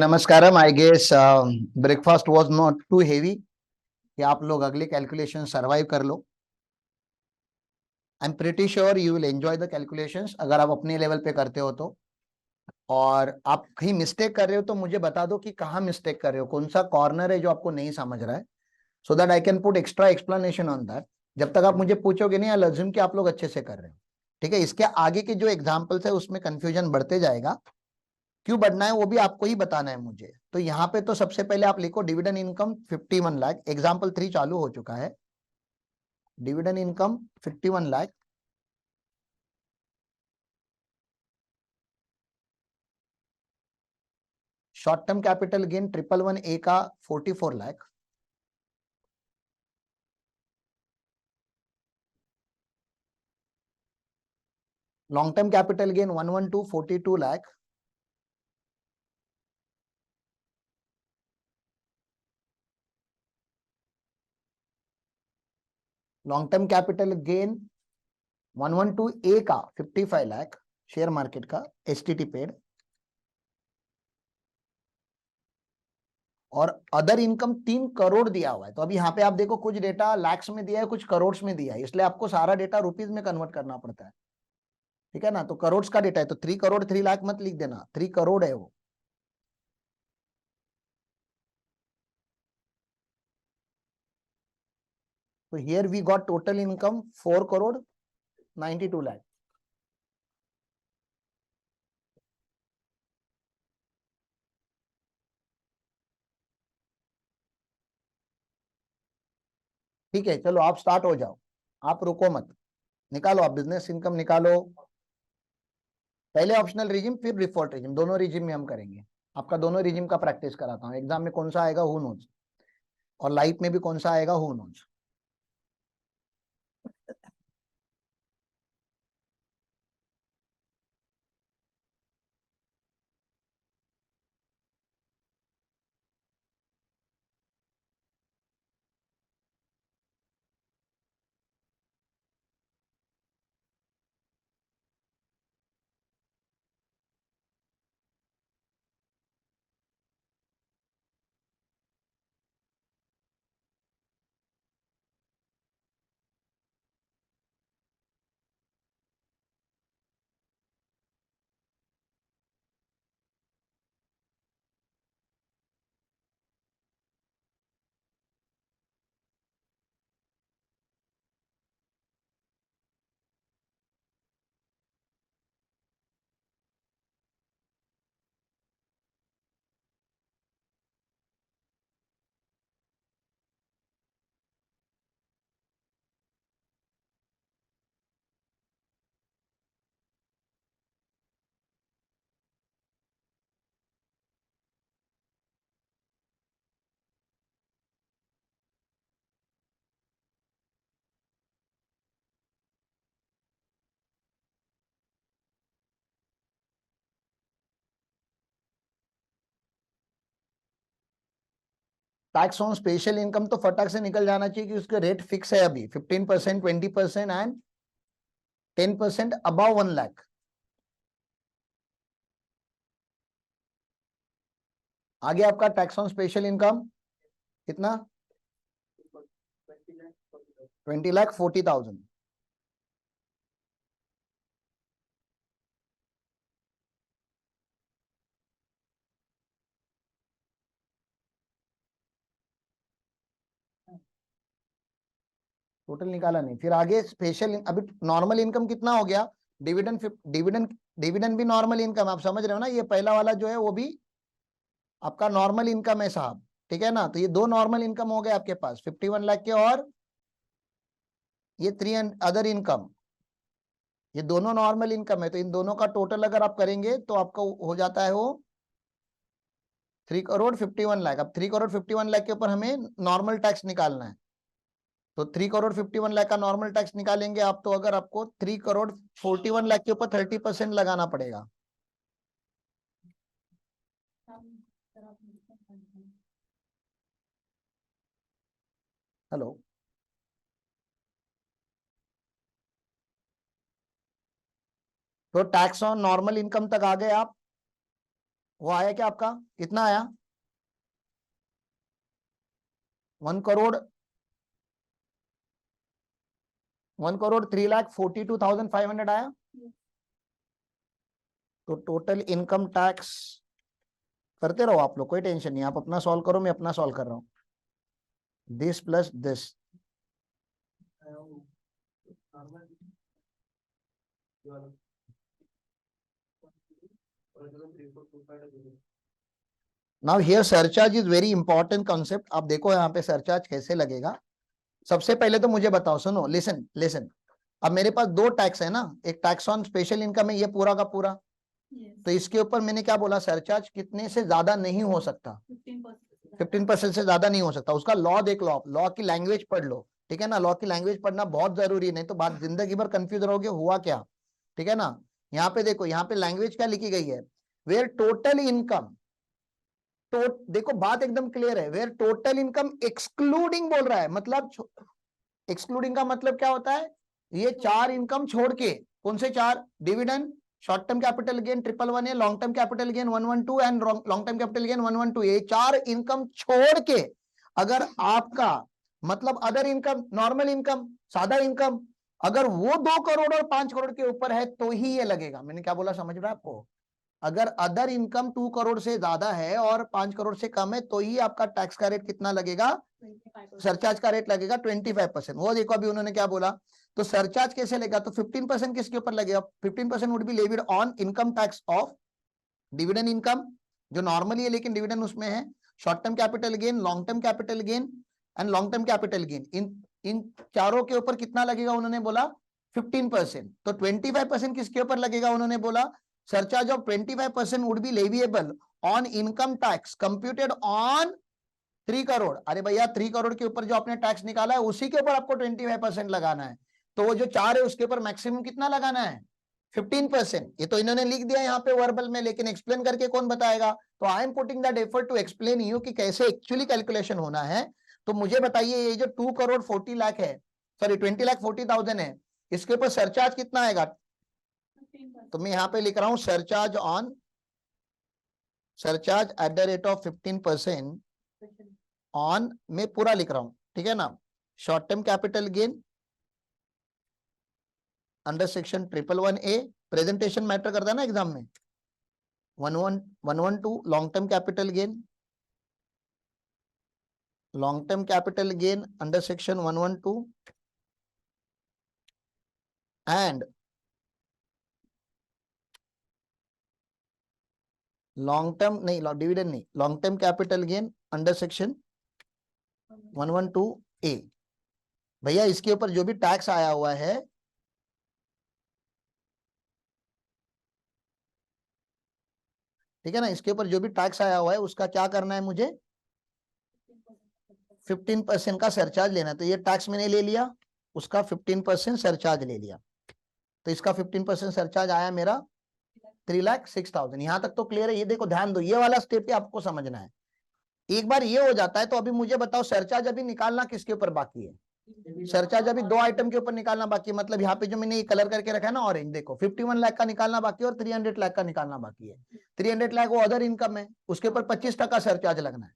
नमस्कारम। I guess breakfast was not too heavy कि आप लोग अगले कैलकुलेशन सरवाइव कर लो। I am pretty sure you will enjoy the calculations अगर आप अपने लेवल पे करते हो तो। और आप कहीं मिस्टेक कर रहे हो तो मुझे बता दो कि कहाँ मिस्टेक कर रहे हो, कौन सा कॉर्नर है जो आपको नहीं समझ रहा है, so that I can put extra explanation on that. जब तक आप मुझे पूछोगे नहीं, आई अज्यूम कि आप लोग अच्छे से कर रहे हो। ठीक है, इसके आगे के जो एग्जाम्पल्स है उसमें कंफ्यूजन बढ़ते जाएगा। क्यों बढ़ना है वो भी आपको ही बताना है मुझे। तो यहाँ पे तो सबसे पहले आप लिखो डिविडेंड इनकम 51 लाख। एग्जाम्पल 3 चालू हो चुका है। Dividend income 51 lakh. Short term capital gain 111A का 44 lakh. Long term capital gain 112 42 lakh. Long term capital gain 112A का 55 लाख शेयर मार्केट का एसटीटी पेड। और अदर इनकम 3 करोड़ दिया हुआ है। तो अभी यहाँ पे आप देखो कुछ डेटा लैक्स में दिया है, कुछ करोड़ में दिया है, इसलिए आपको सारा डेटा रुपीज में कन्वर्ट करना पड़ता है। ठीक है ना, तो करोड़ का डेटा है तो 3 करोड़ 3 लाख मत लिख देना, 3 करोड़ है वो। तो here we got total income 4 crore 92 lakh. ठीक है, चलो आप स्टार्ट हो जाओ, आप रुको मत, निकालो आप बिजनेस इनकम निकालो। पहले ऑप्शनल रिजिम फिर डिफॉल्ट रिजिम, दोनों रिजिम में हम करेंगे। आपका दोनों रिजिम का प्रैक्टिस कराता हूँ, एग्जाम में कौन सा आएगा हु नोज, और लाइफ में भी कौन सा आएगा who knows. Tax on special income तो फटाक से निकल जाना चाहिए कि उसके रेट फिक्स है अभी 15%, 20% एंड 10% अबव 1 लाख। आगे आपका टैक्स ऑन स्पेशल इनकम कितना? 20,40,000। टोटल निकाला नहीं, फिर आगे स्पेशल। अभी नॉर्मल इनकम कितना हो गया? डिविडेंड डिविडेंड डिविडेंड भी नॉर्मल इनकम, आप समझ रहे हो ना, ये पहला वाला जो है वो भी आपका नॉर्मल इनकम है साहब। ठीक है ना, तो ये दो नॉर्मल इनकम हो गए आपके पास 51 लाख के, और ये 3 अदर इनकम, ये दोनों नॉर्मल इनकम है। तो इन दोनों का टोटल अगर आप करेंगे तो आपका हो जाता है वो 3 करोड़ 51 लाख। अब 3 करोड़ 51 लाख के ऊपर हमें नॉर्मल टैक्स निकालना है, तो 3 करोड़ 51 लाख का नॉर्मल टैक्स निकालेंगे आप, तो अगर आपको 3 करोड़ 41 लाख के ऊपर 30% लगाना पड़ेगा। हेलो, तो टैक्स ऑन नॉर्मल इनकम तक आ गए आप। वो आया क्या आपका, कितना आया, 1 करोड़ 1,03,42,500 आया। तो टोटल इनकम टैक्स करते रहो आप लोग, कोई टेंशन नहीं, आप अपना सॉल्व करो, मैं अपना सॉल्व कर रहा हूं। This plus this, now here surcharge is very important concept. आप देखो यहाँ पे सरचार्ज कैसे लगेगा। सबसे पहले तो मुझे बताओ, सुनो, लिसन लिसन। अब मेरे पास दो टैक्स है ना, एक टैक्स ऑन स्पेशल इनकम है, ये पूरा का पूरा। तो इसके ऊपर मैंने क्या बोला, सरचार्ज कितने से ज्यादा नहीं हो सकता, 15% से ज्यादा नहीं हो सकता। उसका लॉ देख लो आप, लॉ की लैंग्वेज पढ़ लो, ठीक है ना। लॉ की लैंग्वेज पढ़ना बहुत जरूरी है, नहीं तो बात जिंदगी भर कंफ्यूज रहोगे हुआ क्या, ठीक है ना। यहाँ पे देखो, यहाँ पे लैंग्वेज क्या लिखी गई है, वेयर टोटल इनकम, तो देखो बात एकदम क्लियर है, वेयर टोटल इनकम एक्सक्लूडिंग बोल रहा है, मतलब एक्सक्लूडिंग का मतलब क्या होता है, ये चार इनकम छोड़ के, कौन से चार, dividend, short term capital gain 111 long term capital gain 112 and long term capital gain 112, ये चार इनकम छोड़ के अगर आपका मतलब अदर इनकम, नॉर्मल इनकम, सादा इनकम, अगर वो 2 करोड़ और 5 करोड़ के ऊपर है तो ही ये लगेगा। मैंने क्या बोला समझ रहा है आपको, अगर अदर इनकम 2 करोड़ से ज्यादा है और 5 करोड़ से कम है तो ही आपका टैक्स का रेट कितना लगेगा, सरचार्ज का रेट लगेगा 25%। वो देखो अभी उन्होंने क्या बोला, तो सरचार्ज कैसे लगेगा, तो 15% किसके ऊपर लगेगा, 15% would be levied on income tax of dividend income, जो नॉर्मली है लेकिन डिविडेंड उसमें है, short term capital gain, long term capital gain and long term capital gain, इन चारों के ऊपर कितना लगेगा उन्होंने बोला 15%। तो 25% किसके ऊपर लगेगा उन्होंने बोला, surcharge of 25% would be leviable on income tax computed on 3 crore. अरे भैया 3 करोड़ के ऊपर जो आपने टैक्स निकाला है उसी के ऊपर आपको 25% लगाना है। तो वो जो 4 है उसके ऊपर मैक्सिमम कितना लगाना है, 15%। ये तो इन्होंने लिख दिया यहाँ पे वर्बल में, लेकिन एक्सप्लेन करके कौन बताएगा। तो I am putting that effort to explain you कि कैसे एक्चुअली कैलकुलेशन होना है। तो मुझे बताइए, ये जो 2,40,00,000 है, सॉरी 20,40,000 है, इसके ऊपर सरचार्ज कितना आएगा। तो मैं यहाँ पे लिख रहा हूं surcharge on, surcharge at the rate of 15% on, मैं पूरा लिख रहा हूं, ठीक है ना, short term capital gain under section 111A, presentation matter करता है ना एग्जाम में, 112 long term capital gain, long term capital gain under section 112 and long term नहीं, डिविडेंड नहीं, long term capital gain under section 112A। भैया इसके ऊपर जो भी टैक्स आया हुआ है, ठीक है ना, इसके ऊपर जो भी टैक्स आया हुआ है उसका क्या करना है मुझे, 15% का सरचार्ज लेना है। तो ये टैक्स मैंने ले लिया, उसका 15% सरचार्ज ले लिया, तो इसका 15% सरचार्ज आया मेरा 3,06,000। यहां तक तो क्लियर है। ये देखो ध्यान दो, ये वाला स्टेप ही आपको समझना है। एक बार ये हो जाता है तो अभी मुझे बताओ सरचार्ज अभी निकालना किसके ऊपर बाकी है, सरचार्ज अभी 2 आइटम के ऊपर निकालना बाकी है। मतलब यहाँ पे जो मैंने ये कलर करके रखा है ना ऑरेंज, देखो 51 लाख का निकालना बाकी है और 300 लाख का निकालना बाकी है। 300 लाख वो अदर इनकम है, उसके ऊपर 25% सरचार्ज लगना है,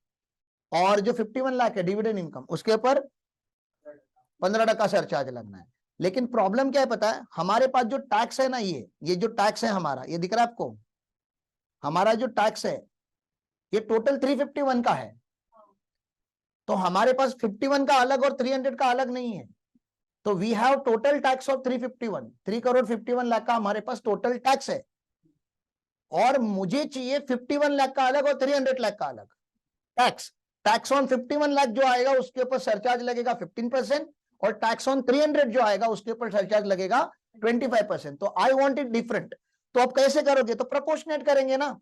और जो 51 लाख है डिविडेंड इनकम, उसके ऊपर 15% सरचार्ज लगना है। लेकिन प्रॉब्लम क्या है पता है, हमारे पास जो टैक्स है ना, ये जो टैक्स है हमारा, ये दिख रहा है आपको, हमारा जो टैक्स है ये टोटल 351 का है। तो हमारे पास 51 का अलग और 300 का अलग नहीं है। तो we have total tax of 351, 3,51,00,000 का हमारे पास टोटल टैक्स है, और मुझे चाहिए 51 लाख का अलग और 300 लाख का अलग टैक्स। टैक्स ऑन 51 लाख जो आएगा उसके ऊपर सरचार्ज लगेगा 15%, और टैक्स ऑन 300 जो आएगा उसके ऊपर सरचार्ज लगेगा 25%। तो आई वांट इट डिफरेंट। तो आप कैसे करोगे, तो प्रोपोर्शनेट करेंगे ना,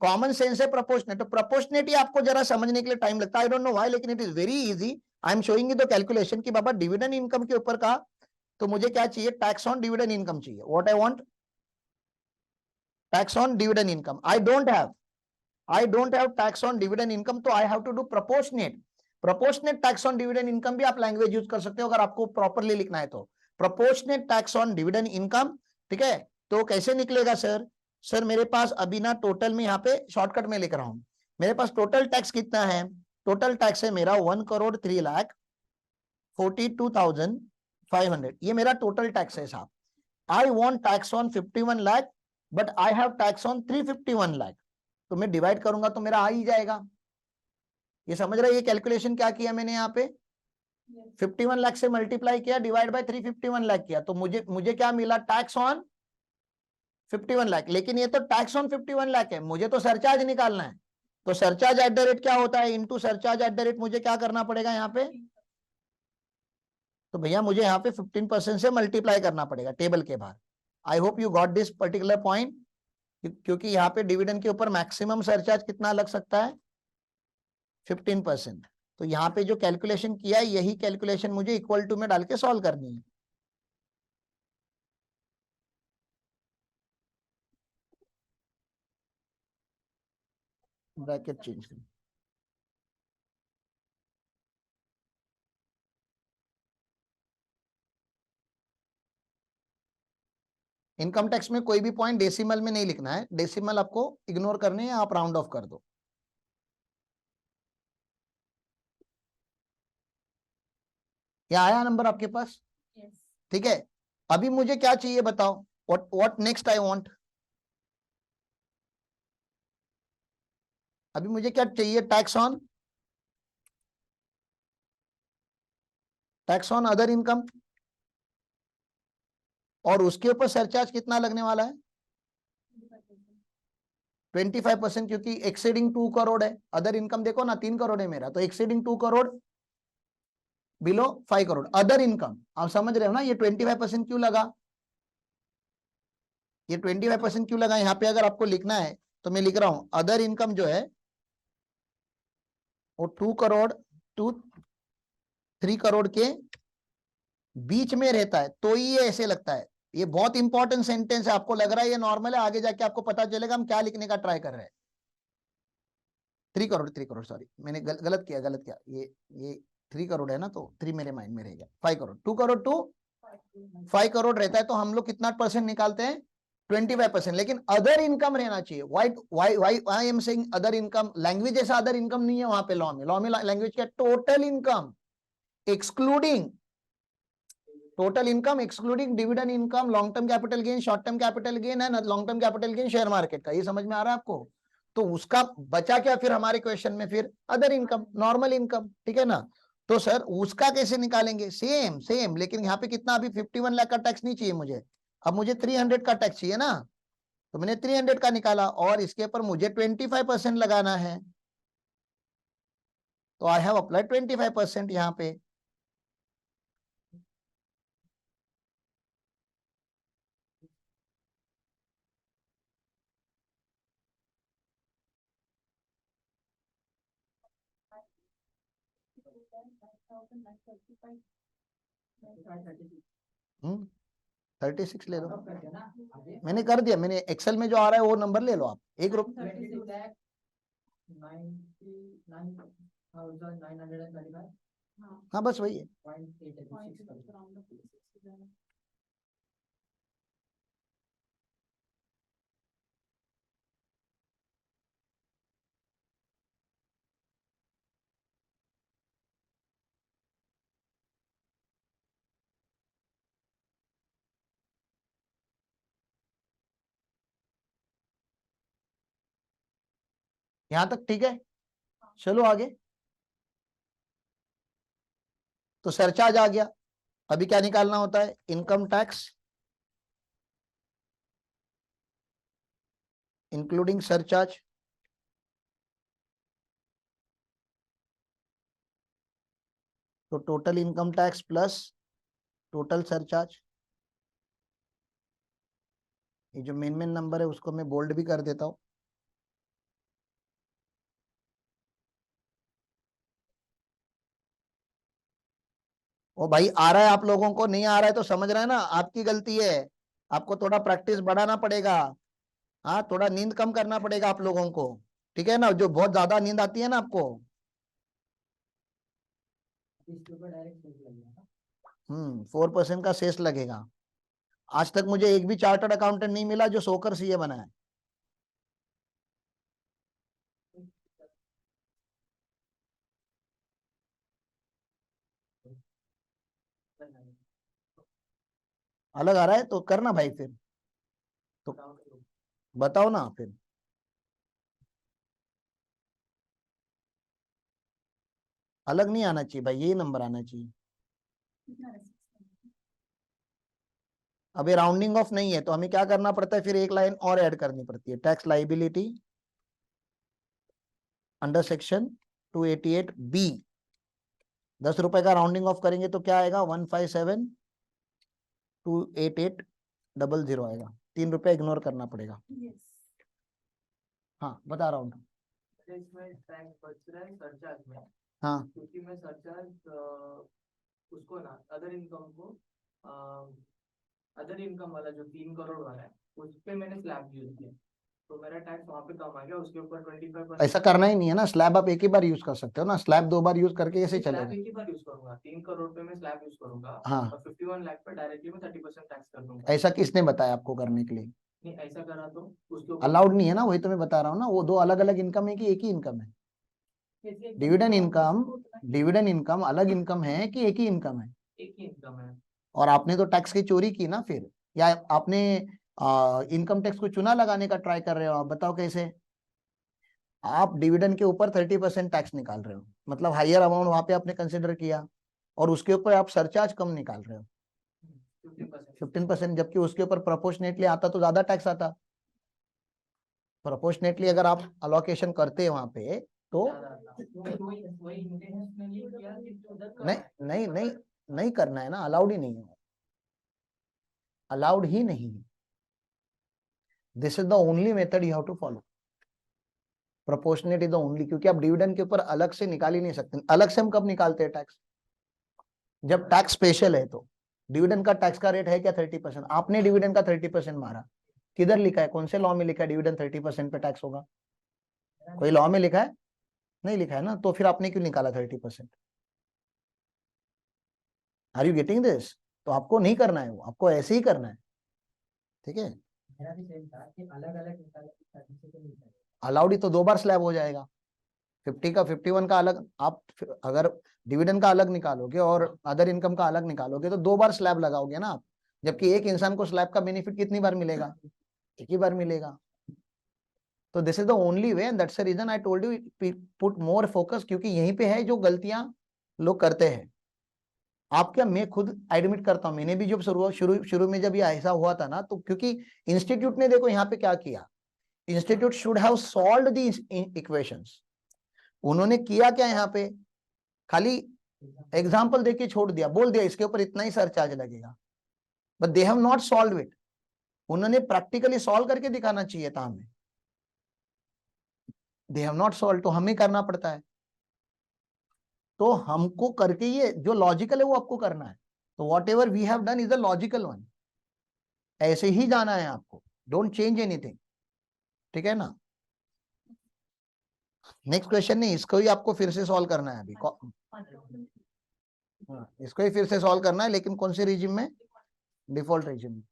कॉमन सेंस है प्रोपोर्शनेट। तो प्रोपोर्शनेट ही आपको जरा समझने के लिए टाइम लगता है, आई डोंट नो व्हाई, लेकिन it is very easy. I am showing you the calculation कि बाबा डिविडेंड इनकम के ऊपर का, तो मुझे क्या चाहिए, टैक्स ऑन डिविडेंड इनकम चाहिए। What I want, tax on dividend income. I don't have tax on dividend income, तो I have to do proportionate। proportionate tax on dividend income भी आप लैंग्वेज यूज कर सकते हो अगर आपको प्रॉपरली लिखना है तो। proportionate tax on dividend income, ठीक है। तो कैसे निकलेगा सर, सर मेरे पास अभी ना टोटल में यहाँ पे शॉर्टकट में लिख रहा हूं, मेरे पास टोटल टैक्स कितना है, टोटल टैक्स है मेरा 1,03,42,500, ये मेरा टोटल टैक्स है साहब। I want tax on 51 lakh but I have tax on 351 lakh, तो मैं डिवाइड करूंगा तो मेरा आ ही जाएगा। ये समझ रहे, ये कैलकुलेशन क्या किया मैंने यहाँ पे, 51 लाख से मल्टीप्लाई किया, डिवाइड बाय 351 लाख किया, तो मुझे मुझे क्या मिला, टैक्स ऑन 51 लाख। लेकिन ये तो टैक्स ऑन 51 लाख है, मुझे तो सरचार्ज निकालना है, तो सरचार्ज एट द रेट क्या होता है, into surcharge at the rate मुझे क्या करना पड़ेगा यहाँ पे, तो भैया मुझे यहाँ पे 15% से मल्टीप्लाई करना पड़ेगा टेबल के बाहर। I hope you got this particular point, क्योंकि यहाँ पे डिविडेंड के ऊपर मैक्सिमम सरचार्ज कितना लग सकता है, 15%। तो यहाँ पे जो कैलकुलेशन किया है यही कैलकुलेशन मुझे इक्वल टू में डाल के सॉल्व करनी है। ब्रैकेट चेंज कर, इनकम टैक्स में कोई भी पॉइंट डेसिमल में नहीं लिखना है, डेसिमल आपको इग्नोर करने हैं, आप राउंड ऑफ कर दो। क्या आया नंबर आपके पास? yes. ठीक है, अभी मुझे क्या चाहिए बताओ, व्हाट नेक्स्ट आई वांट, अभी मुझे क्या चाहिए, टैक्स ऑन अदर इनकम, और उसके ऊपर सरचार्ज कितना लगने वाला है, 25%, क्योंकि एक्सीडिंग 2 करोड़ है, अदर इनकम देखो ना 3 करोड़ है मेरा, तो exceeding 2 crore below 5 crore other income, आप समझ रहे हो ना, ये 25% क्यों लगा, ये 25% क्यों लगा यहाँ पे, अगर आपको लिखना है तो मैं लिख रहा हूं, अदर इनकम जो है वो 2 करोड़ टू 3 करोड़ के बीच में रहता है, तो ये ऐसे लगता है। ये बहुत इंपॉर्टेंट सेंटेंस है, आपको लग रहा है ये नॉर्मल है, आगे जाके आपको पता चलेगा हम क्या लिखने का ट्राई कर रहे हैं। 3 करोड़ सॉरी, मैंने गलत किया, ये 3 करोड़ है ना, तो 3 मेरे माइंड में रहेगा, 5 करोड़, 2 करोड़ टू 5 करोड़ रहता है, तो हम लोग कितना परसेंट निकालते हैं, 25%। लेकिन अदर इनकम रहना चाहिए, why I am saying other income, language जैसा अदर इनकम नहीं है वहां पे, लॉ में लैंग्वेज क्या, total income excluding, total income excluding dividend income, long term capital gain, short term capital gain है ना, long term capital gain share market का, ये समझ में आ रहा है आपको, तो उसका बचा क्या फिर हमारे क्वेश्चन में, फिर अदर इनकम, नॉर्मल इनकम, ठीक है ना। तो सर उसका कैसे निकालेंगे, सेम सेम, लेकिन यहाँ पे कितना, अभी 51 लाख का टैक्स नहीं चाहिए मुझे, अब मुझे 300 का टैक्स चाहिए ना, तो मैंने 300 का निकाला, और इसके ऊपर मुझे 25% लगाना है, तो आई हैव अप्लाइड 25% यहाँ पे। हम्म 36 ले लो, मैंने कर दिया, मैंने एक्सेल में जो आ रहा है वो नंबर ले लो आप, एक रुपये, हाँ बस वही है। यहां तक ठीक है, चलो आगे। तो सरचार्ज आ गया, अभी क्या निकालना होता है, इनकम टैक्स इंक्लूडिंग सरचार्ज, तो total income tax plus total surcharge, ये जो मेन नंबर है उसको मैं बोल्ड भी कर देता हूं। ओ भाई आ रहा है आप लोगों को, नहीं आ रहा है तो समझ रहा है ना, आपकी गलती है, आपको थोड़ा प्रैक्टिस बढ़ाना पड़ेगा, हाँ थोड़ा नींद कम करना पड़ेगा आप लोगों को, ठीक है ना, जो बहुत ज्यादा नींद आती है ना आपको। 4% का शेष लगेगा। आज तक मुझे एक भी चार्टर्ड अकाउंटेंट नहीं मिला जो 100 सीए बना है, अलग आ रहा है तो करना भाई, फिर तो बताओ ना फिर। अलग नहीं आना चाहिए भाई, यही नंबर आना चाहिए। अभी राउंडिंग ऑफ नहीं है तो हमें क्या करना पड़ता है, फिर एक लाइन और ऐड करनी पड़ती है। Tax liability under section 288 B, 10 रुपए का राउंडिंग ऑफ करेंगे तो क्या आएगा, 157,288,000 आएगा। 3 रुपए इग्नोर करना पड़ेगा। हाँ बता रहा हूँ। इसमें टैक्स बच रहा है सरचार्ज में, हाँ क्योंकि मैं सरचार्ज उसको ना अदर इनकम को, अदर इनकम वाला जो 3 करोड़ वाला है उस पे मैंने स्लैब यूज किया, तो मेरा टैक्स वहां पे कम आ गया, उसके ऊपर 25%। ऐसा करना ही नहीं है ना, स्लैब आप एक ही बार यूज कर सकते हो ना, स्लैब 2 बार यूज करके ऐसे स्लैब चलेगा। एक ही बार यूज करूंगा, 3 करोड़ पे मैं स्लैब यूज करूंगा, हाँ, और 51 लाख पे डायरेक्टली मैं 30% टैक्स कर दूंगा। ऐसा किसने बताया आपको करने के लिए? नहीं ऐसा करा तो उसके ऊपर अलाउड नहीं है ना, वही तो मैं बता रहा हूँ ना, वो दो अलग अलग इनकम है कि एक ही इनकम है? डिविडेंड इनकम, डिविडेंड इनकम अलग इनकम है कि एक ही इनकम है? एक ही इनकम है। और आपने तो टैक्स की चोरी की ना फिर, या आपने इनकम टैक्स को चुना लगाने का ट्राई कर रहे हो? आप बताओ कैसे। आप डिविडेंड के ऊपर 30% टैक्स निकाल रहे हो, मतलब हायर अमाउंट वहां पे आपने कंसिडर किया, और उसके ऊपर आप सरचार्ज कम निकाल रहे हो, 15%, जबकि उसके ऊपर प्रोपोर्शनेटली आता तो ज्यादा टैक्स आता। प्रोपोर्शनेटली अगर आप अलोकेशन करते हैं वहां पे तो नहीं नहीं नहीं, नहीं करना है ना, अलाउड ही नहीं है, अलाउड ही नहीं है। This is the only method you have to follow. Proportionate is the only, क्योंकि आप डिविडेंड के ऊपर अलग से निकाल ही नहीं सकते। अलग से हम कब निकालते हैं टैक्स? जब टैक्स स्पेशल है तो। डिविडेंड का टैक्स का रेट है क्या 30%? आपने डिविडेंड का 30% मारा, किधर लिखा है, कौन से लॉ में लिखा है डिविडेंड 30% पे टैक्स होगा? कोई लॉ में लिखा है? नहीं लिखा है ना, तो फिर आपने क्यों निकाला 30%? Are you getting this? तो आपको नहीं करना है, वो आपको ऐसे ही करना है, ठीक है। मेरा भी सेम था कि अलग अलग निकाला, 30 से नहीं निकाला। अलाउड ही तो 2 बार स्लैब हो जाएगा, 50 का 51 का अलग। आप अगर डिविडेंड का अलग निकालोगे और अदर इनकम का अलग निकालोगे तो 2 बार स्लैब लगाओगे ना आप, जबकि एक इंसान को स्लैब का बेनिफिट कितनी बार मिलेगा, एक ही बार मिलेगा। तो this is the only way, and that's the reason I told you put more focus, क्योंकि यहीं पे है जो गलतियां लोग करते हैं। आप क्या, मैं खुद एडमिट करता हूँ, मैंने भी जब शुरू शुरू शुरू में जब ये ऐसा हुआ था ना, तो क्योंकि इंस्टीट्यूट ने देखो यहाँ पे क्या किया, institute should have solved the equations. उन्होंने किया क्या यहाँ पे, खाली एग्जाम्पल देके छोड़ दिया, बोल दिया इसके ऊपर इतना ही सरचार्ज लगेगा, but they have not solve it. उन्होंने प्रैक्टिकली सॉल्व करके दिखाना चाहिए था हमें, दे हैव नॉट सॉल्व, तो हमें करना पड़ता है। तो हमको करके ये जो लॉजिकल है वो आपको करना है। तो whatever we have done is the logical one, ऐसे ही जाना है आपको, डोंट चेंज एनीथिंग, ठीक है ना। नेक्स्ट क्वेश्चन नहीं, इसको ही आपको फिर से सॉल्व करना है अभी। हाँ, इसको ही फिर से सॉल्व करना है, लेकिन कौन से रिजिम में? डिफॉल्ट रिजिम में।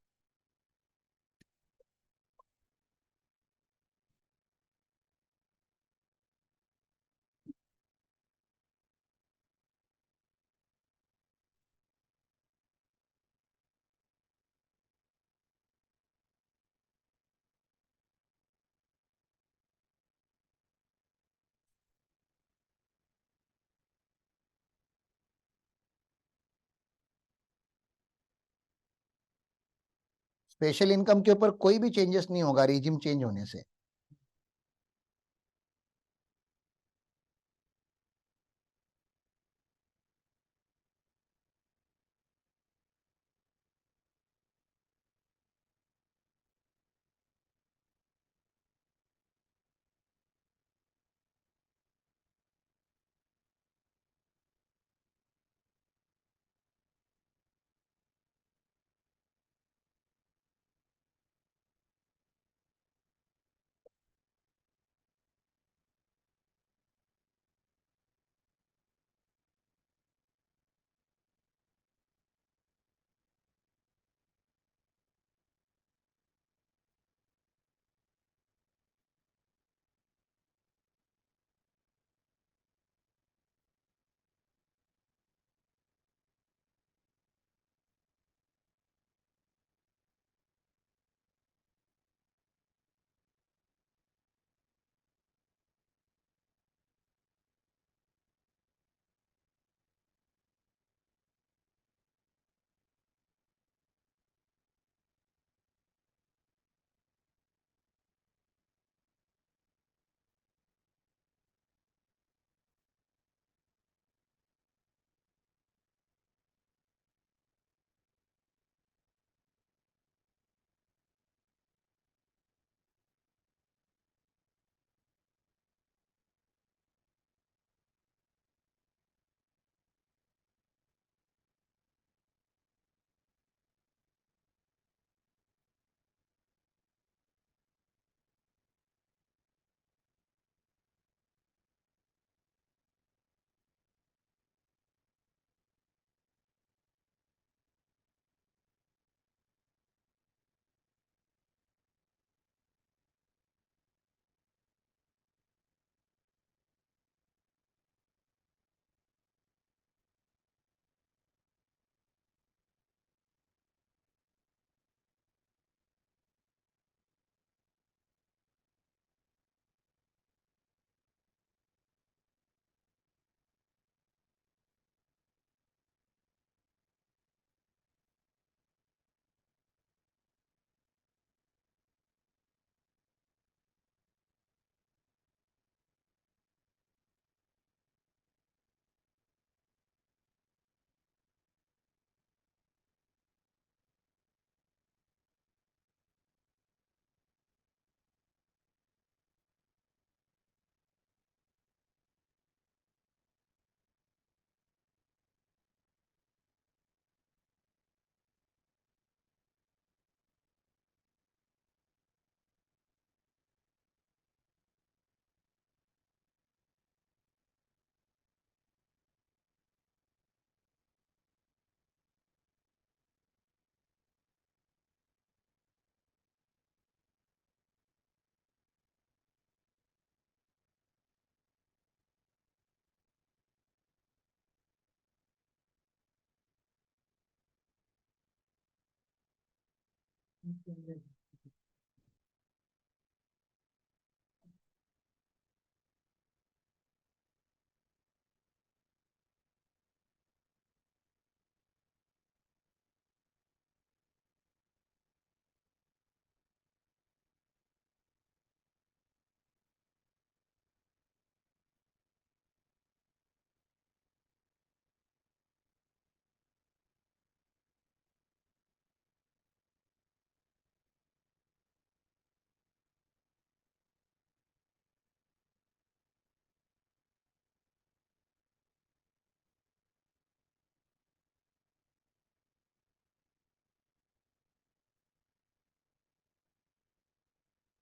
स्पेशल इनकम के ऊपर कोई भी चेंजेस नहीं होगा रिजिम चेंज होने से।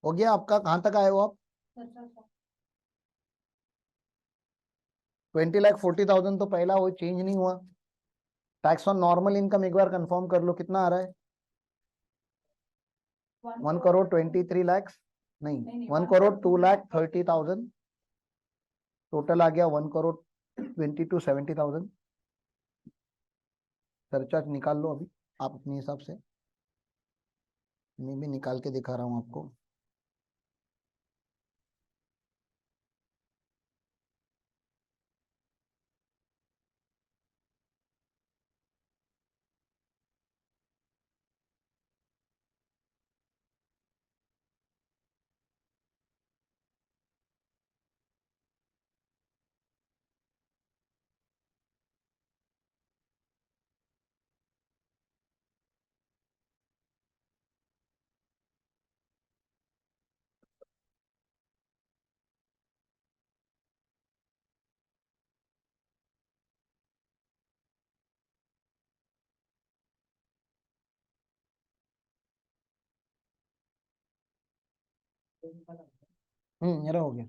हो गया आपका? कहाँ तक आए हो आप? 20,40,000 तो पहला वो चेंज नहीं हुआ। टैक्स ऑन नॉर्मल इनकम एक बार कंफर्म कर लो, कितना आ रहा है? 1,23,00,000 नहीं, 1,02,30,000। टोटल आ गया 1,22,70,000। सरचार्ज निकाल लो अभी आप अपने हिसाब से, मैं भी निकाल के दिखा रहा हूँ आपको। मेरा हो गया।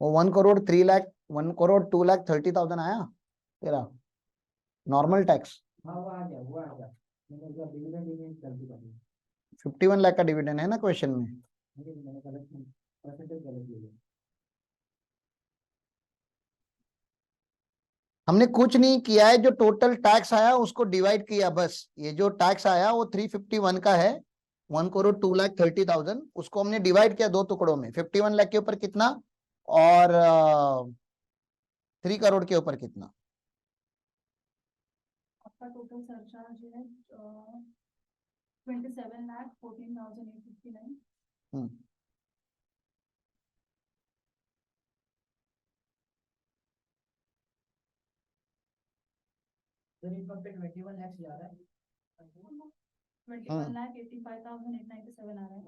वो 1,03,00,000 1,02,30,000 आया तेरा नॉर्मल टैक्स। 51 लाख का डिविडेंड है ना क्वेश्चन में। हमने कुछ नहीं किया है, जो टोटल टैक्स आया उसको डिवाइड किया बस। ये जो टैक्स आया वो 351 का है, 1,02,30,000। उसको हमने डिवाइड किया दो टुकड़ों में, 51 लाख के ऊपर कितना और 3 करोड़ के ऊपर कितना। आपका टोटल सरचार्ज है 27,14,859। इनकम पे 21 लाख जा रहा है। 21,85,897 आ रहा है।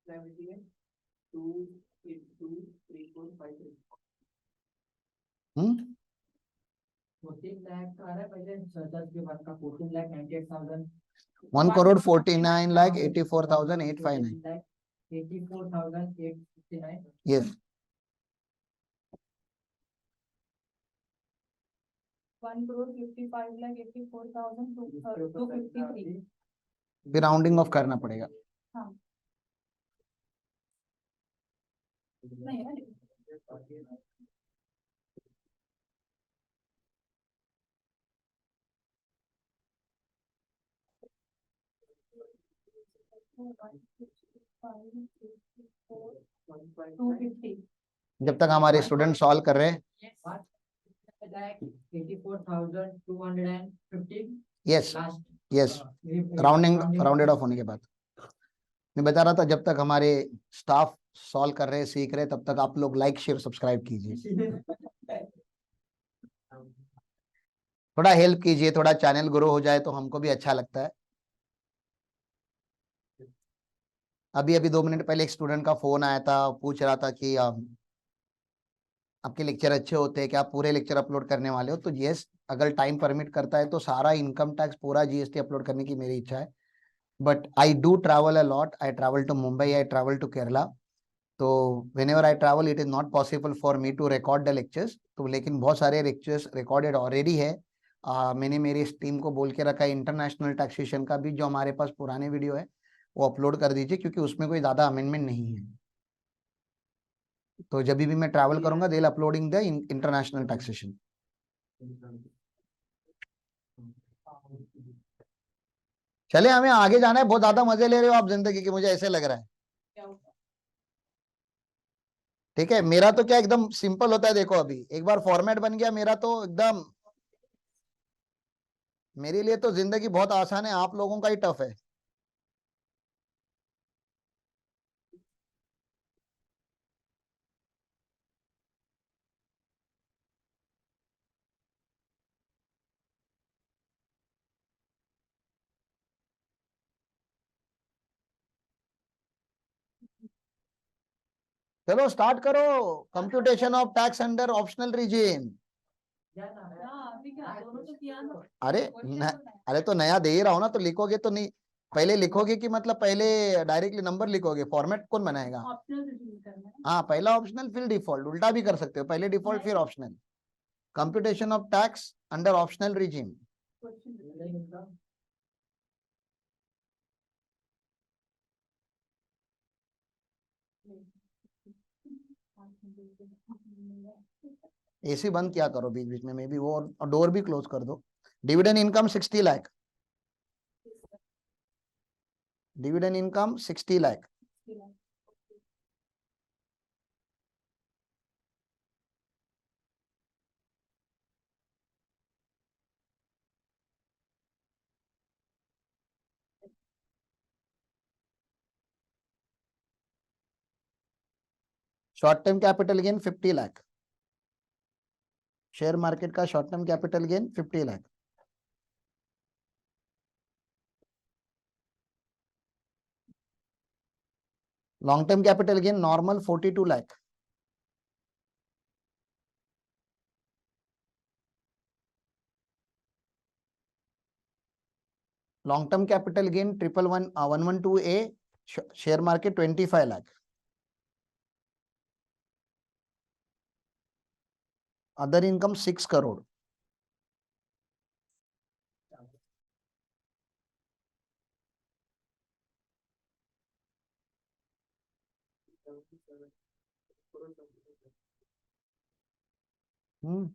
Liability है 2,8,2,3,4,5,6 14 लाख का आ रहा है पहले सरचार्ज के बाद का 14,98,000 1,49,84,859। 84,859 यस 1,55,84,253। फिर राउंडिंग ऑफ करना पड़ेगा। हाँ नहीं है। जब तक हमारे स्टूडेंट सॉल्व कर रहे हैं। 84,250 yes last yes rounded off होने के बाद। मैं बता रहा था जब तक हमारे स्टाफ सॉल्व कर रहे हैं, सीख रहे हैं, तब तक आप लोग लाइक शेयर सब्सक्राइब कीजिए, थोड़ा हेल्प कीजिए, थोड़ा चैनल ग्रो हो जाए तो हमको भी अच्छा लगता है। अभी अभी 2 मिनट पहले एक स्टूडेंट का फोन आया था, पूछ रहा था कि आपके लेक्चर अच्छे होते हैं क्या, आप पूरे लेक्चर अपलोड करने वाले हो? तो यस, अगर टाइम परमिट करता है तो सारा इनकम टैक्स पूरा जीएसटी अपलोड करने की मेरी इच्छा है। But I do travel a lot, I travel to Mumbai, I travel to Kerala. तो whenever I travel it is not possible for me to record the lectures. तो लेकिन बहुत सारे लेक्चर्स रिकॉर्डेड ऑलरेडी है। मैंने मेरी इस टीम को बोल के रखा है इंटरनेशनल टैक्सेशन का भी, जो हमारे पास पुराने वीडियो है वो अपलोड कर दीजिए, क्योंकि उसमें कोई ज्यादा अमेंडमेंट नहीं है। तो जब भी मैं ट्रैवल करूंगा दे अपलोडिंग द इंटरनेशनल टैक्सेशन। चले, हमें आगे जाना है। बहुत ज्यादा मजे ले रहे हो आप जिंदगी की, मुझे ऐसे लग रहा है। ठीक है, मेरा तो क्या एकदम सिंपल होता है। देखो अभी एक बार फॉर्मेट बन गया मेरा तो एकदम, मेरे लिए तो जिंदगी बहुत आसान है, आप लोगों का ही टफ है। चलो स्टार्ट करो। Computation of tax under optional regime. अभी क्या दोनों तो किया ना। अरे अरे तो नया दे ही रहा हूं ना, तो लिखोगे तो नहीं? पहले लिखोगे कि मतलब पहले डायरेक्टली नंबर लिखोगे? फॉर्मेट कौन बनाएगा? ऑप्शनल रिव्यू करना है। हाँ, पहला ऑप्शनल फिर डिफॉल्ट, उल्टा भी कर सकते हो, पहले डिफॉल्ट फिर optional. Computation of tax under optional regime. Question AC बंद किया करो बीच बीच में, मे बी वो, और डोर भी क्लोज कर दो। Dividend income 60 lakh. Dividend income 60 lakh. Short term capital gain 50 lakh. Share market का short term capital gain 50 lakh. Long term capital gain normal 42 lakh. Long term capital gain 111 A, share market 25 lakh. Other income 6 crore. हम्म,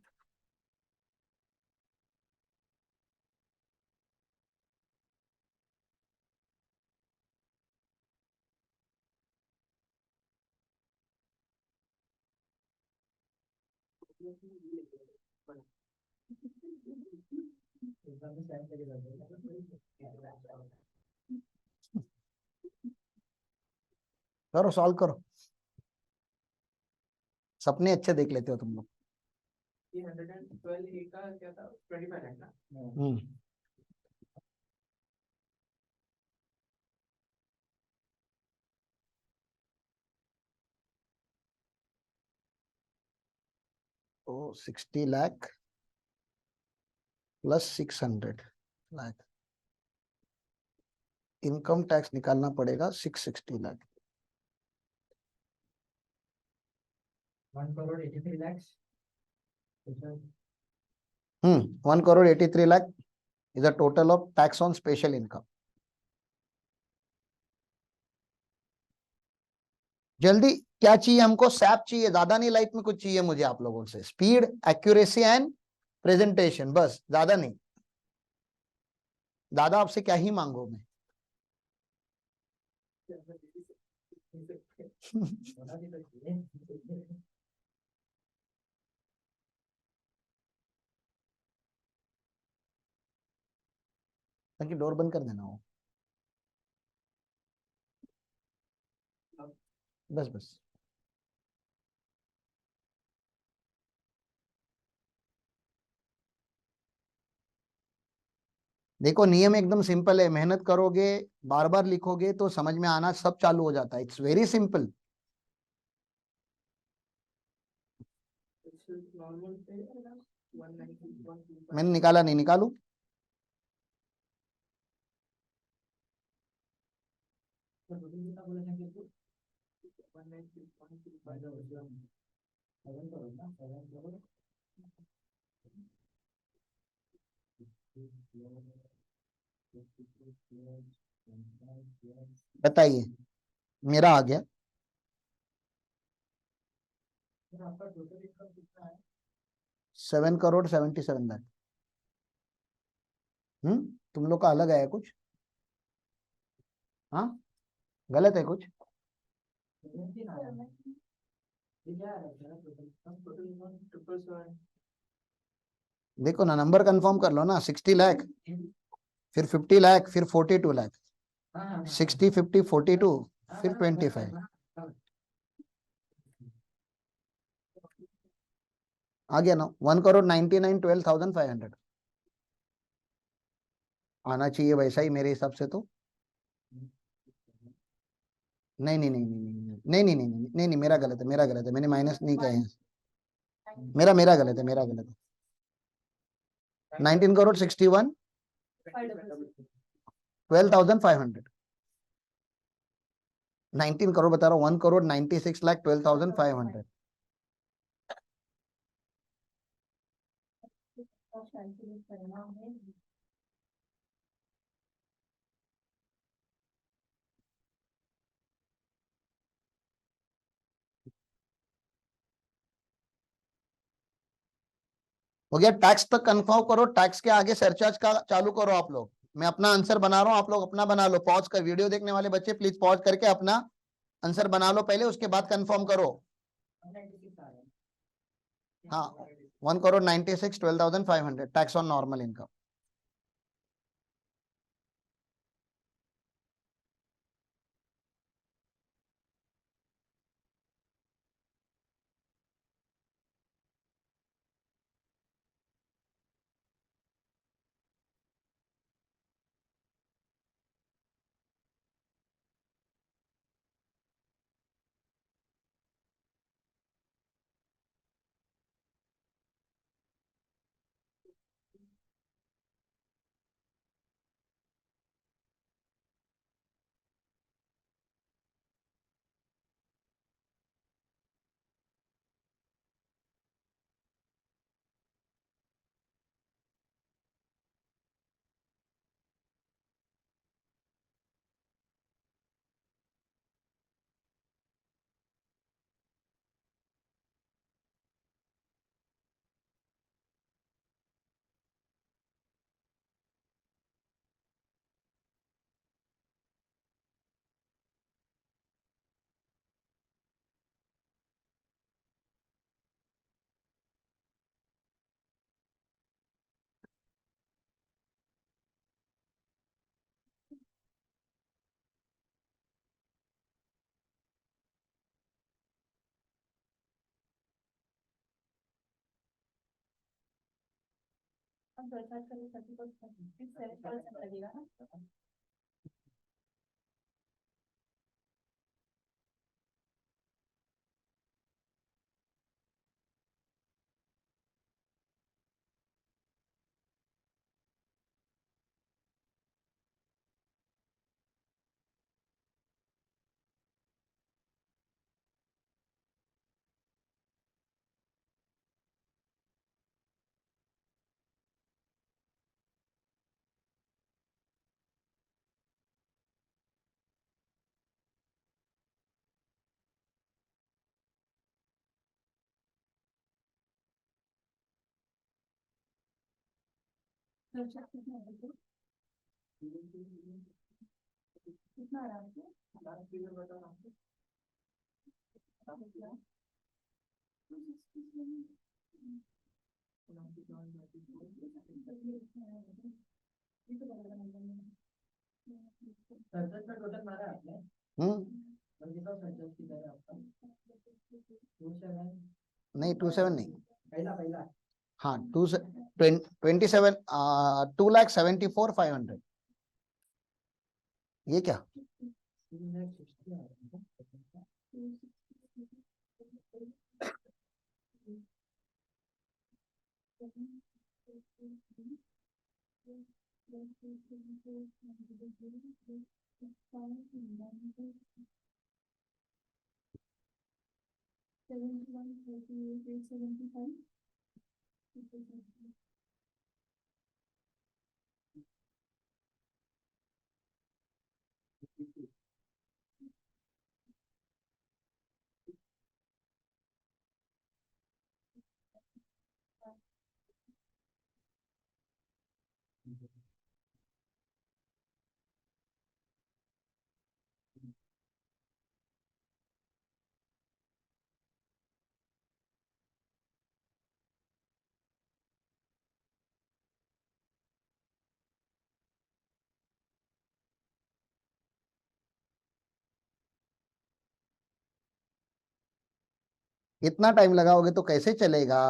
करो solve करो। सपने अच्छे देख लेते हो तुम लोग। ये 112 ए का क्या था, 25 लाख ना। हम्म, तो 60 lakh plus 600 lakh, income tax निकालना पड़ेगा 660 lakh. 1 crore 83 lakh. 1 crore 83 lakh is the total of tax on special income. जल्दी, क्या चाहिए हमको? सैप चाहिए, ज्यादा नहीं लाइफ में कुछ चाहिए मुझे आप लोगों से। स्पीड, एक्यूरेसी एंड प्रेजेंटेशन, बस, ज्यादा नहीं। दादा आपसे क्या ही मांगो मैं। ताकि डोर बंद कर देना हो, बस बस। देखो नियम एकदम सिंपल है, मेहनत करोगे, बार बार लिखोगे तो समझ में आना सब चालू हो जाता है। It's very simple. नॉर्मल पे 190 मैंने निकाला नहीं, निकालू? बताइए, मेरा आ गया। आपका टोटल इनकम कितना है? 7 करोड़ 77 लाख। तुम लोग का अलग आया कुछ? हाँ, गलत है कुछ? देखो ना, नंबर कंफर्म कर लो ना। 60 लाख, फिर 50 लाख, फिर 42 लाख। 60 50 42, फिर 25। आ गया ना? 1 करोड़ 99 12,500 आना चाहिए वैसा ही मेरे हिसाब से तो। नहीं नहीं नहीं नहीं नहीं नहीं नहीं नहीं नहीं नहीं नहीं, मेरा गलत है, मेरा गलत है, मैंने माइनस नहीं किया है। मेरा मेरा गलत है, मेरा गलत है। 19 करोड़ 61 12,500। 19 करोड़ बता रहा हूँ, 1 करोड़ 96 लाख 12,500। हो गया? टैक्स तक कंफर्म करो, टैक्स के आगे सरचार्ज का चालू करो आप लोग। मैं अपना आंसर बना रहा हूँ, आप लोग अपना बना लो। पॉज कर, वीडियो देखने वाले बच्चे प्लीज पॉज करके अपना आंसर बना लो पहले, उसके बाद कंफर्म करो। हाँ, 1 crore 96 12,500 tax on normal income. लगेगा ना। कितना आराम से टोटल मारा आपने? हम्म आपका 27 नहीं 27 नहीं, पहला पहला हाँ 27 2,74,500 ये क्या? इतना टाइम लगाओगे तो कैसे चलेगा?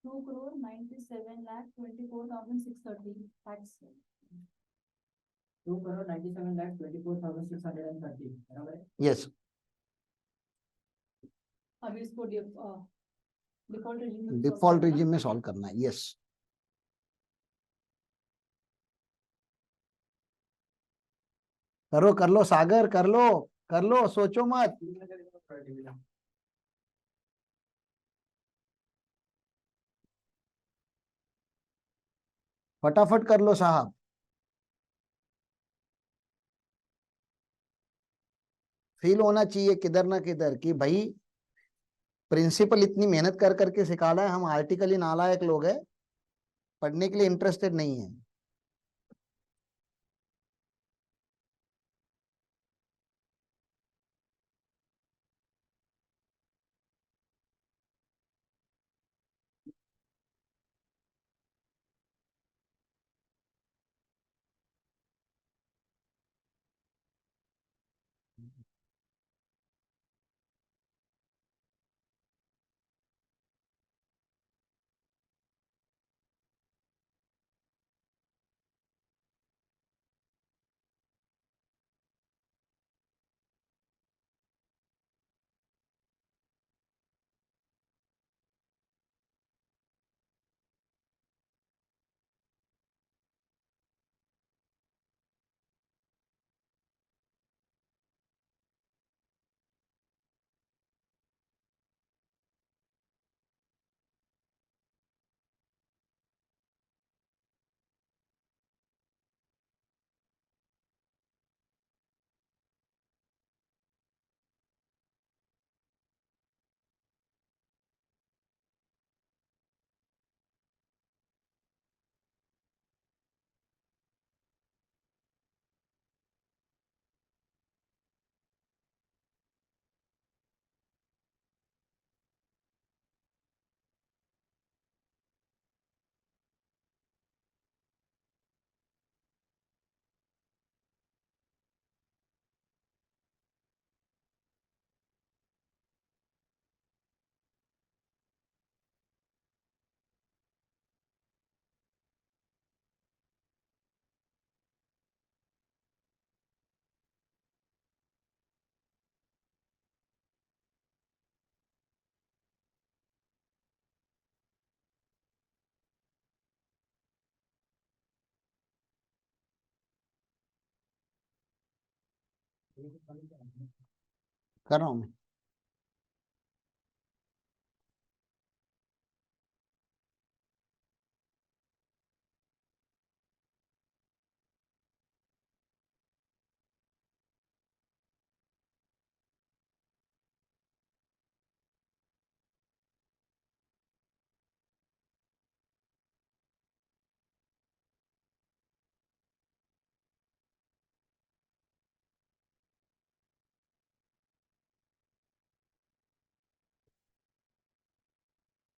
2,97,24,630 tax. 2,97,24,630 बराबर है। यस अभी इसको डिफॉल्ट रिजीम डिफॉल्ट रिजिम में सॉल्व करना है। यस करो, कर लो सागर, कर लो, कर लो, सोचो मत। फटाफट कर लो साहब। फील होना चाहिए किधर ना किधर कि भाई प्रिंसिपल इतनी मेहनत कर करके सिखा रहा है, हम आर्टिकली नालायक लोग हैं, पढ़ने के लिए इंटरेस्टेड नहीं है। कर रहा हूं मैं।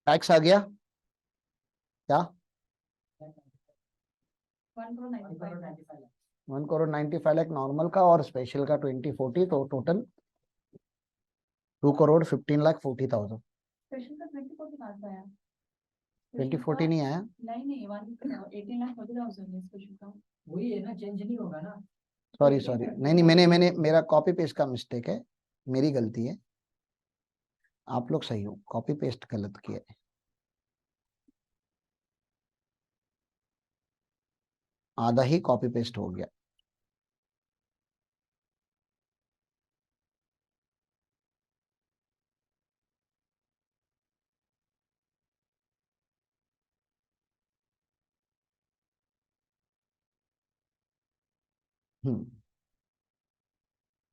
टैक्स आ गया क्या? 1,95,00,000. 1,95,00,000 नॉर्मल का और स्पेशल का 2040, तो टोटल 2,15,40,000। स्पेशल का 2040 कहाँ से आया? 2040 नहीं आया। नहीं 18,40,000 है स्पेशल का। वही है ना, चेंज नहीं होगा ना। सॉरी नहीं मैंने मेरा कॉपी पेस्ट का मिस्टेक है, मेरी गलती है। आप लोग सही हो, कॉपी पेस्ट गलत किया है। आधा ही कॉपी पेस्ट हो गया।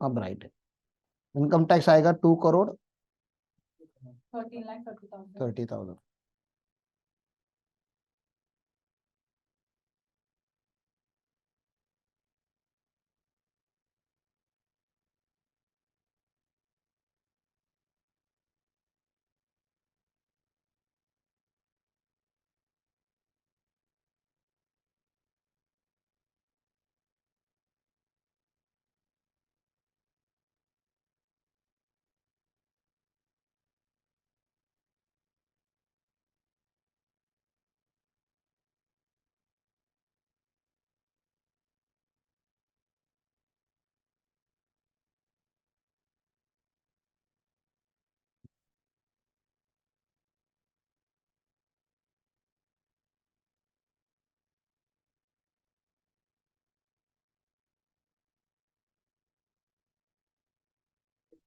अब राइट है। इनकम टैक्स आएगा 2,30,30,000।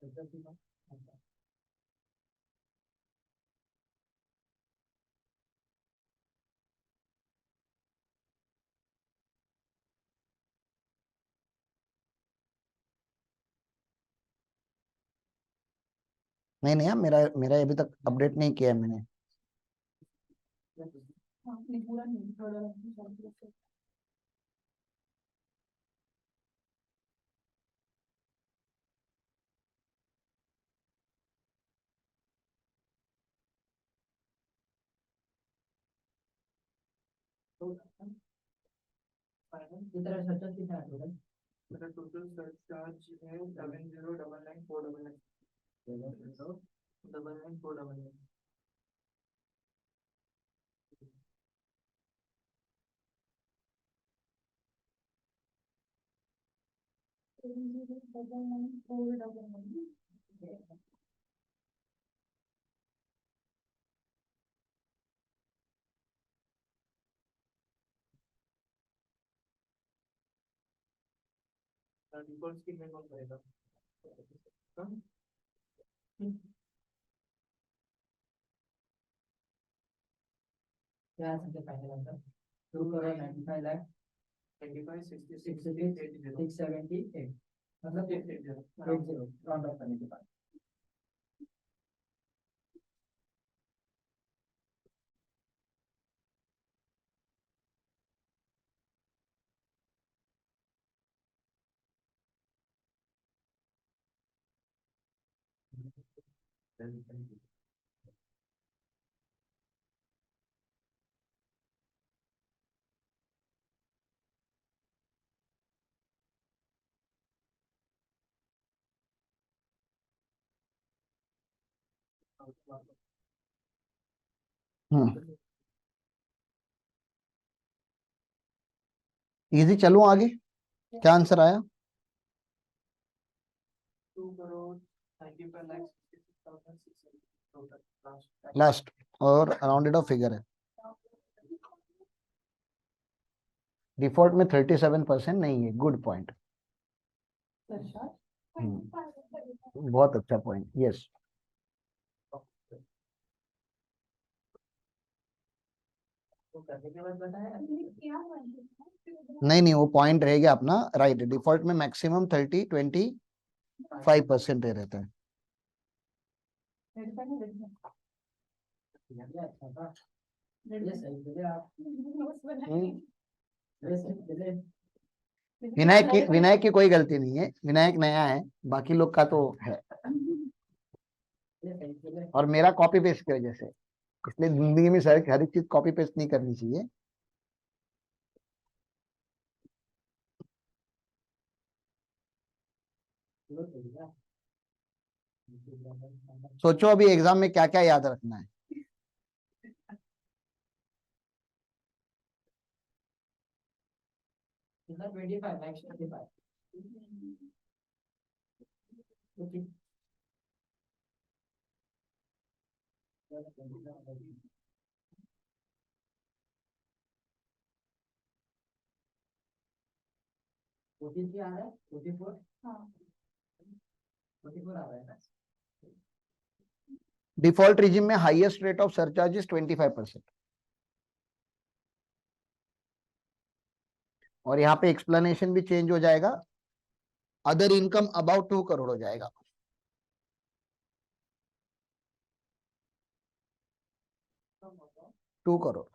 13,30,000। नहीं यार, मेरा मेरा अभी तक अपडेट नहीं किया है मैंने। हाँ, नहीं पूरा नहीं, थोड़ा कितना खर्चा कितना है टोटल? मेरा टोटल चार्ज है 70,99,499। 99,499। डिफॉल्ट स्कीम में कौन करेगा? हाँ? क्या है सबसे पहले नंबर? 2,95,00,000 25 66 678 मतलब 80 राउंड ऑफ करने के बाद। इजी, चलो आगे। क्या आंसर आया? 2,95,66,600 लास्ट और राउंडेड ऑफ फिगर है। डिफॉल्ट में 37% नहीं है। Good point. बहुत अच्छा पॉइंट। यस, करने के बाद बताया। नहीं वो पॉइंट रह गया अपना। राइट, डिफॉल्ट में मैक्सिमम 30-25% रहता है। अच्छा था, ये सही बोले आप। विनायक की कोई गलती नहीं है, विनायक नया है, बाकी लोग का तो है। ये सही बोले। और मेरा कॉपी पेस्ट की वजह से, इसलिए जिंदगी में हर एक चीज कॉपी पेस्ट नहीं करनी चाहिए। वो सही था। सोचो अभी एग्जाम में क्या क्या याद रखना है। इतना 25 लाख 25 ओके 43 आ रहा है 44 हाँ 44 आ रहा है डिफॉल्ट रिजिम में highest rate of surcharge is 25%। और यहाँ पे एक्सप्लेनेशन भी चेंज हो जाएगा, अदर इनकम अबाउट 2 करोड़ हो जाएगा। टू करोड़।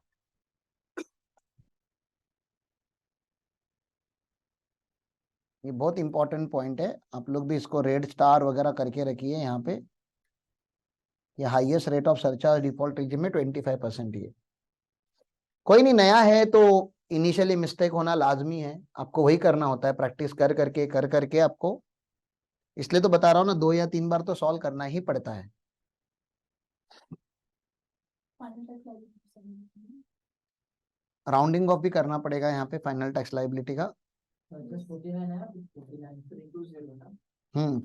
ये बहुत इंपॉर्टेंट पॉइंट है, आप लोग भी इसको रेड स्टार वगैरह करके रखिए यहाँ पे। ये highest rate of surcharge default regime में 25% ही है। कोई नहीं, नया है तो इनिशियली मिस्टेक होना लाजमी है, आपको वही करना होता है, प्रैक्टिस कर करके आपको। इसलिए तो बता रहा हूँ ना, 2 या 3 बार तो सॉल्व करना ही पड़ता है। Final tax liability rounding off भी करना पड़ेगा यहाँ पे फाइनल टैक्स लाइबिलिटी का। जस्ट 49 है ना 49 फिर इंटू 0 ना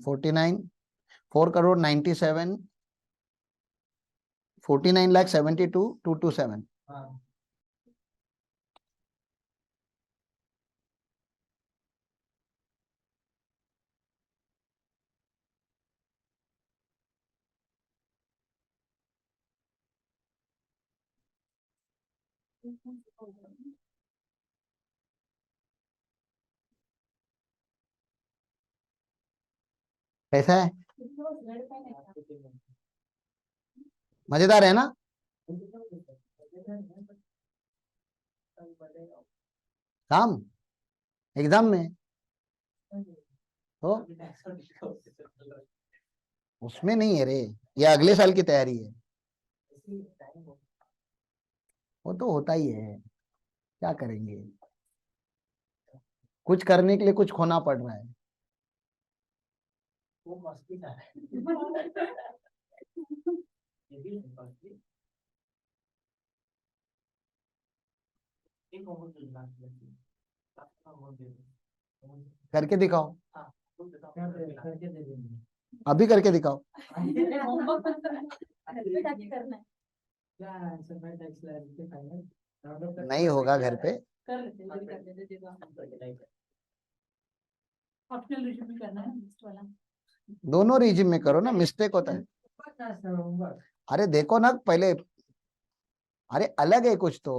49 4 करोड़ 97 49,72,227। हाँ कैसा है, मजेदार है ना? काम एग्जाम में तो उसमें नहीं है रे, ये अगले साल की तैयारी है, वो तो होता ही है, क्या करेंगे, कुछ करने के लिए कुछ खोना पड़ रहा है। वो मस्ती था ये भी मस्ती एक होमवर्क करना है आपका होमवर्क दे दो करके दिखाओ, हाँ करके दे देंगे अभी करके दिखाओ। करना है क्या आंसर है टैक्स लायबिलिटी फाइनल नहीं होगा घर पे, कर लेते हैं कर लेते देगा ऑप्शनल रिज्यूम भी करना है नेक्स्ट वाला दोनों रीजिम में करो ना, मिस्टेक होता है। अरे देखो ना पहले, अरे अलग है कुछ तो,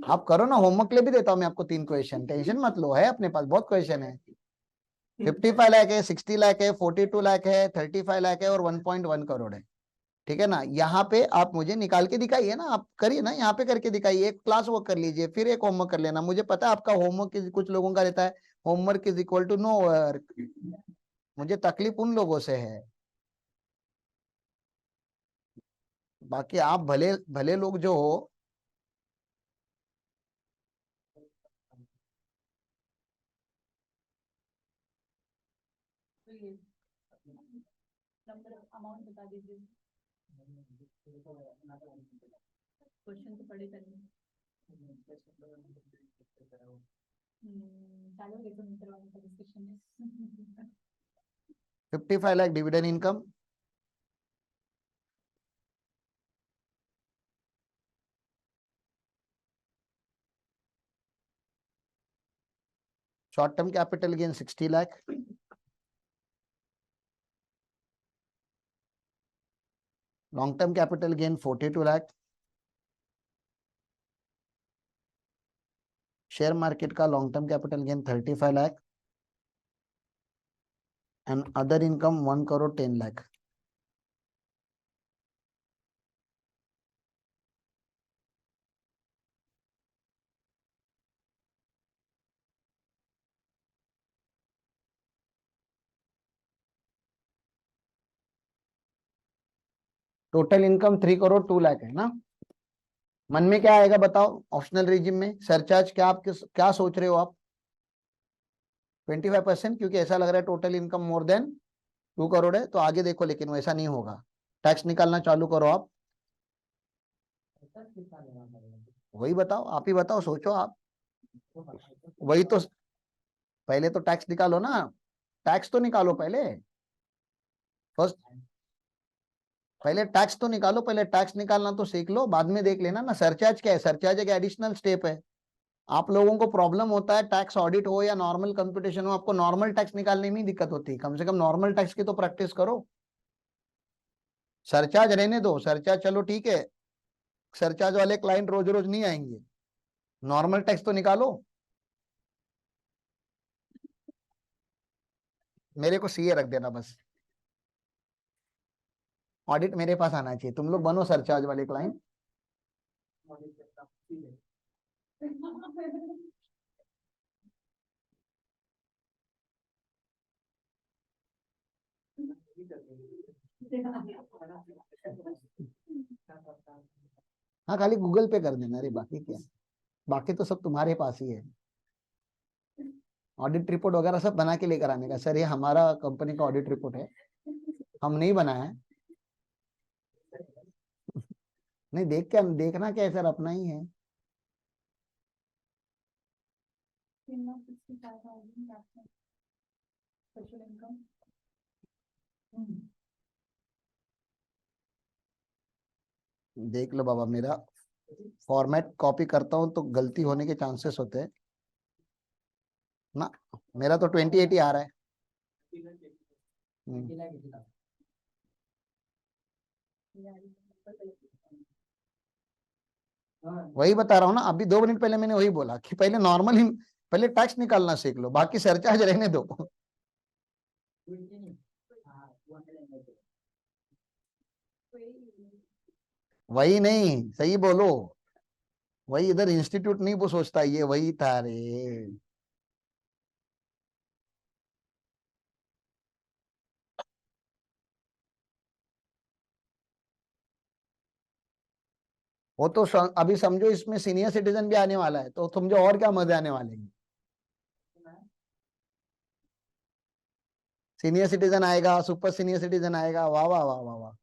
आप करो ना, होमवर्क ले भी देता हूँ मैं आपको 3 क्वेश्चन, टेंशन मत लो, है अपने पास बहुत क्वेश्चन है। 55 लाख है, 60 लाख है, 42 लाख है, 35 लाख है और 1.1 करोड़ है। ठीक है ना, यहाँ पे आप मुझे निकाल के दिखाइए ना, आप करिए ना, यहाँ पे करके दिखाइए, एक क्लास वर्क कर लीजिए, फिर एक होमवर्क कर लेना। मुझे पता है आपका होमवर्क कुछ लोगों का रहता है, homework is equal to no work, मुझे तकलीफ उन लोगों से है, बाकी आप भले भले लोग जो हो। तो ये नंबर अमाउंट बता दीजिए क्वेश्चन तो पढ़े करेंगे चालू देखो मित्र वालों का डिस्कशन है 55 lakh dividend income, short term capital gain 60 lakh, long term capital gain 42 lakh, share market का long term capital gain 35 lakh and other income 1 crore 10 lakh. Total income 3 crore 2 lakh है ना। मन में क्या आएगा बताओ, ऑप्शनल रिजिम में सरचार्ज क्या, आप क्या सोच रहे हो आप? 25%, क्योंकि ऐसा लग रहा है टोटल इनकम मोर देन 2 करोड़ है तो आगे देखो, लेकिन वैसा नहीं होगा। टैक्स निकालना चालू करो आप। कितना लेना पड़ेगा? वही बताओ, आप ही बताओ, सोचो आप। वो बताओ। वही तो, पहले तो टैक्स निकालो ना, टैक्स तो निकालो पहले। फर्स्ट पहले टैक्स तो निकालो, पहले टैक्स निकालना तो सीख लो, बाद में देख लेना ना। सरचार्ज क्या है? सरचार्ज एक एडिशनल स्टेप है। आप लोगों को प्रॉब्लम होता है टैक्स ऑडिट हो या नॉर्मल कंप्यूटेशन हो, आपको नॉर्मल टैक्स निकालने में ही दिक्कत होती है। कम से कम नॉर्मल टैक्स की तो प्रैक्टिस करो। सरचार्ज रहने दो, सरचार्ज चलो ठीक है, सरचार्ज वाले क्लाइंट रोज रोज नहीं आएंगे, नॉर्मल टैक्स तो निकालो। मेरे को सीए रख देना बस, ऑडिट मेरे पास आना चाहिए, तुम लोग बनो सरचार्ज वाले क्लाइंट। हाँ, खाली गूगल पे कर देना रे, बाकी क्या, बाकी तो सब तुम्हारे पास ही है। ऑडिट रिपोर्ट वगैरह सब बना के लेकर आने का, सर ये हमारा कंपनी का ऑडिट रिपोर्ट है, हम नहीं बनाया है। नहीं, देख के देखना क्या है सर, अपना ही है। 3,65,000 tax special income. देख लो बाबा, मेरा फॉर्मेट कॉपी करता हूँ तो गलती होने के चांसेस होते हैं ना। मेरा तो 2080 आ रहा है। वही बता रहा हूँ ना, अभी 2 मिनट पहले मैंने वही बोला कि पहले नॉर्मल ही, पहले टैक्स निकालना सीख लो, बाकी सरचार्ज रहने दो। वही नहीं, सही बोलो, वही इधर इंस्टीट्यूट नहीं वो सोचता, ये वही था रे। वो तो अभी समझो इसमें सीनियर सिटीजन भी आने वाला है, तो समझो और क्या मजे आने वाले हैं। सीनियर सिटीजन आएगा, सुपर सीनियर सिटीजन आएगा, वाह वाह वाह वाह वाह।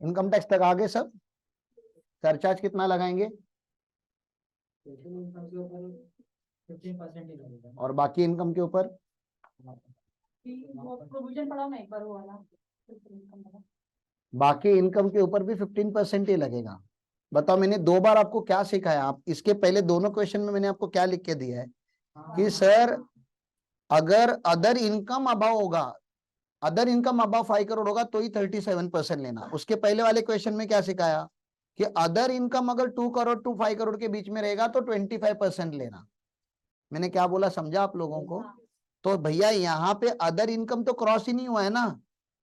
इनकम टैक्स तक आगे सब, सरचार्ज कितना लगाएंगे? 15% ही लगेगा। और बाकी इनकम के ऊपर? वो प्रोविजन पढ़ाओ ना एक बार वो वाला, special income वाला। बाकी इनकम के ऊपर भी 15% ही लगेगा। बताओ, मैंने 2 बार आपको क्या सिखाया? आप इसके पहले दोनों क्वेश्चन में मैंने आपको क्या लिख के दिया है कि सर अगर अदर इनकम अबाव होगा, अदर इनकम अबाव 5 करोड़ होगा तो ही 37% लेना। उसके पहले वाले क्वेश्चन में क्या सिखाया कि अदर इनकम अगर 2 करोड़ टू 5 करोड़ के बीच में रहेगा तो 25% लेना। मैंने क्या बोला समझा आप लोगों को? तो भैया यहाँ पे अदर इनकम तो क्रॉस ही नहीं हुआ है ना।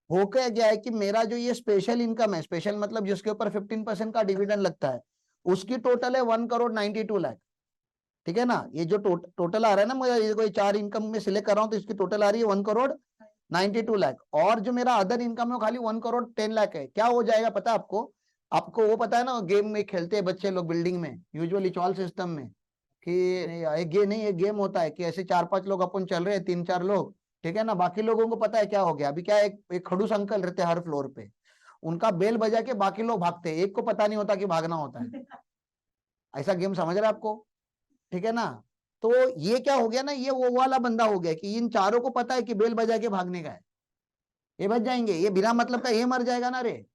हो क्या गया है कि मेरा जो ये स्पेशल इनकम है, स्पेशल मतलब जिसके ऊपर 15% का डिविडेंड लगता है, उसकी टोटल है 1 करोड़ 92 लाख। ठीक है ना? ये जो टोटल आ रहा है ना, मुझे ये कोई 4 इनकम में सिलेक्ट कर रहा हूँ तो इसकी टोटल आ रही है 1 करोड़ 92 लाख। और जो मेरा अदर इनकम है खाली 1 करोड़ 10 लाख है। क्या हो जाएगा पता है आपको? आपको वो पता है ना, गेम में खेलते हैं बच्चे लोग बिल्डिंग में, यूजुअली चॉल सिस्टम में, कि एक गेम नहीं, एक गेम होता है कि ऐसे 4-5 लोग अपन चल रहे हैं, 3-4 लोग, ठीक है ना? बाकी लोगों को पता है क्या हो गया। अभी क्या है, एक खड़ूस अंकल रहते हैं हर फ्लोर पे, उनका बेल बजा के बाकी लोग भागते हैं, एक को पता नहीं होता कि भागना होता है। ऐसा गेम समझ रहे हैं आपको? ठीक है ना? तो ये क्या हो गया ना, ये वो वाला बंदा हो गया कि इन चारों को पता है कि बेल बजा के भागने का है, ये बच जाएंगे, ये बिना मतलब का ये मर जाएगा ना रे।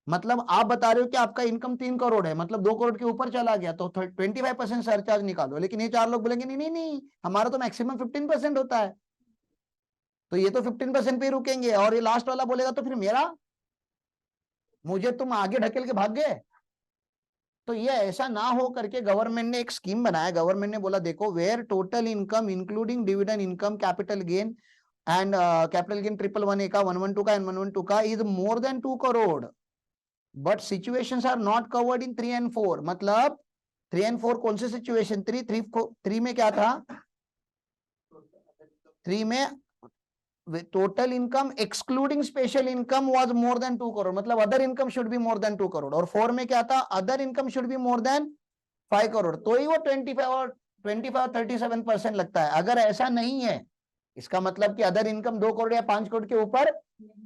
मतलब आप बता रहे हो कि आपका इनकम 3 करोड़ है, मतलब 2 करोड़ के ऊपर चला गया तो 25% सरचार्ज निकालो। लेकिन ये 4 लोग बोलेंगे नहीं नहीं नहीं, हमारा तो मैक्सिमम 15% होता है, तो ये तो 15% पे ही रुकेंगे। और ये लास्ट वाला बोलेगा तो फिर मेरा, मुझे तुम आगे ढकेल के भाग गए। तो ये ऐसा ना हो करके गवर्नमेंट ने एक स्कीम बनाया। गवर्नमेंट ने बोला देखो, where total income including dividend income, capital gain and capital gain 111A का, 112 का एंड 112 का is more than 2 crore, but situations are not covered in 3 and 4। मतलब 3 and 4 कौन से सिचुएशन? 3 में क्या था? 3 में total income excluding special income was more than 2 crore, मतलब other income should be more than 2 crore. और 4 में क्या था? Other income should be more than 5 crore. तो ही वो 25 और 37% लगता है। अगर ऐसा नहीं है, इसका मतलब कि अदर इनकम 2 करोड़ या 5 करोड़ के ऊपर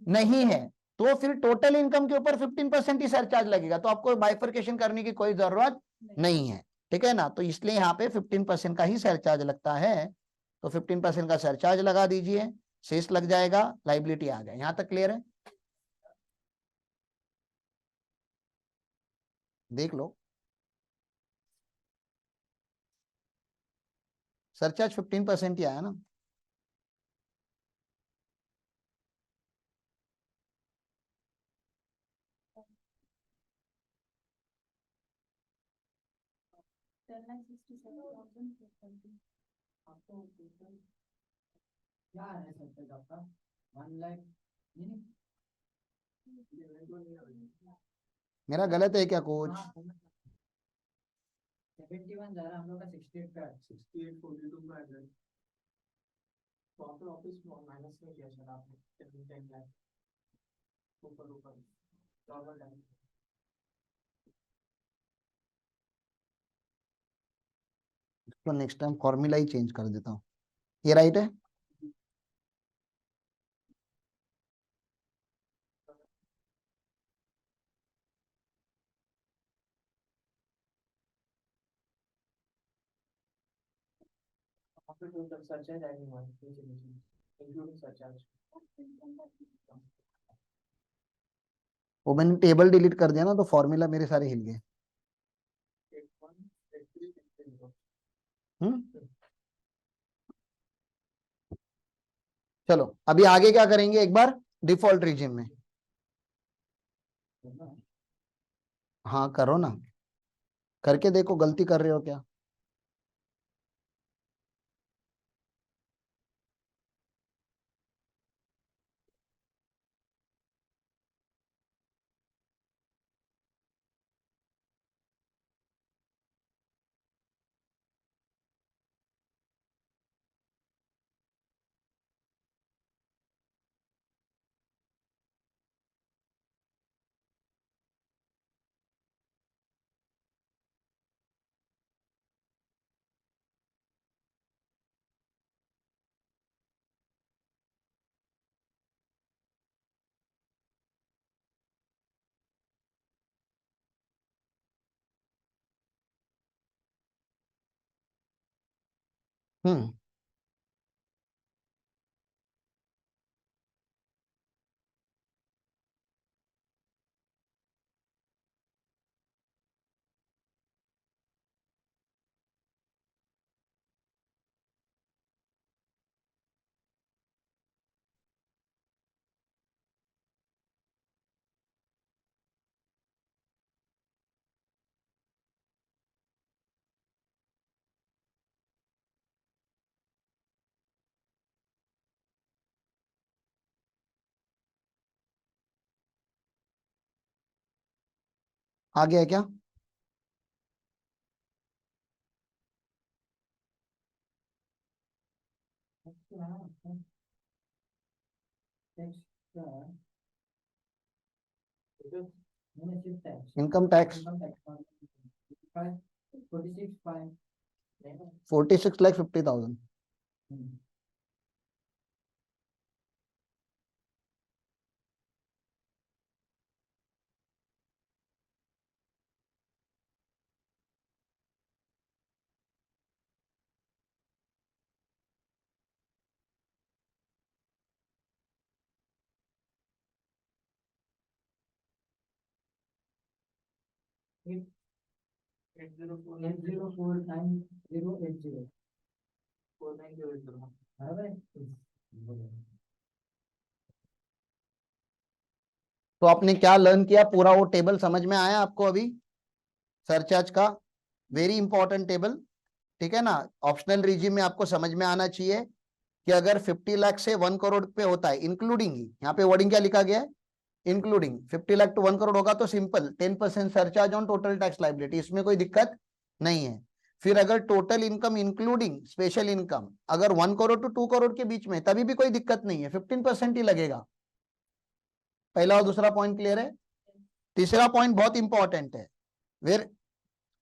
नहीं है, तो फिर टोटल इनकम के ऊपर 15% ही सरचार्ज लगेगा। तो आपको बाइफरकेशन करने की कोई जरूरत नहीं है। ठीक है ना? तो इसलिए यहाँ पे 15% का ही सरचार्ज लगता है। तो 15% का सरचार्ज लगा दीजिए, शेष लग जाएगा, लाइबिलिटी आ गया। यहां तक क्लियर है? देख लो, सरचार्ज 15% ही आया ना। आपको total क्या है सकते आपका 1 लाख नहीं? मेरा गलत है क्या कुछ? 71 जा रहा है, हम लोग का 68 का है। 68 42 का है। तो आपके ऑफिस माइनस में किया सर आपने 10 लाख ऊपर ऊपर डॉलर डाल। तो नेक्स्ट टाइम फॉर्मूला ही चेंज कर देता हूँ। ये राइट है? आपके टोटल सरचार्ज आएगी मान इंक्लूडिंग सरचार्ज। वो मैंने टेबल डिलीट कर दिया ना, तो फॉर्मूला मेरे सारे हिल गए। 81 83 60 हम्म। चलो अभी आगे क्या करेंगे, एक बार डिफॉल्ट रीजियम में। हाँ करो ना, करके देखो गलती कर रहे हो क्या। हम्म। आ गया है क्या? Income tax 46,50,000। Eight zero four 8049080 4980। तो आपने क्या लर्न किया, पूरा वो टेबल समझ में आया आपको अभी? सरचार्ज का वेरी इंपॉर्टेंट टेबल, ठीक है ना। ऑप्शनल रिजीम में आपको समझ में आना चाहिए कि अगर 50 लाख से 1 करोड़ पे होता है, इंक्लूडिंग, यहाँ पे वर्डिंग क्या लिखा गया है, इंक्लूडिंग 50 लाख टू 1 करोड़ होगा तो simple 10% surcharge on total tax liability, इसमें कोई दिक्कत नहीं है। फिर अगर total income including special income अगर 1 करोड़ टू 2 करोड़ के बीच में, तभी भी कोई दिक्कत नहीं है, 15% ही लगेगा। पहला और दूसरा पॉइंट क्लियर है। तीसरा पॉइंट बहुत इंपॉर्टेंट है, where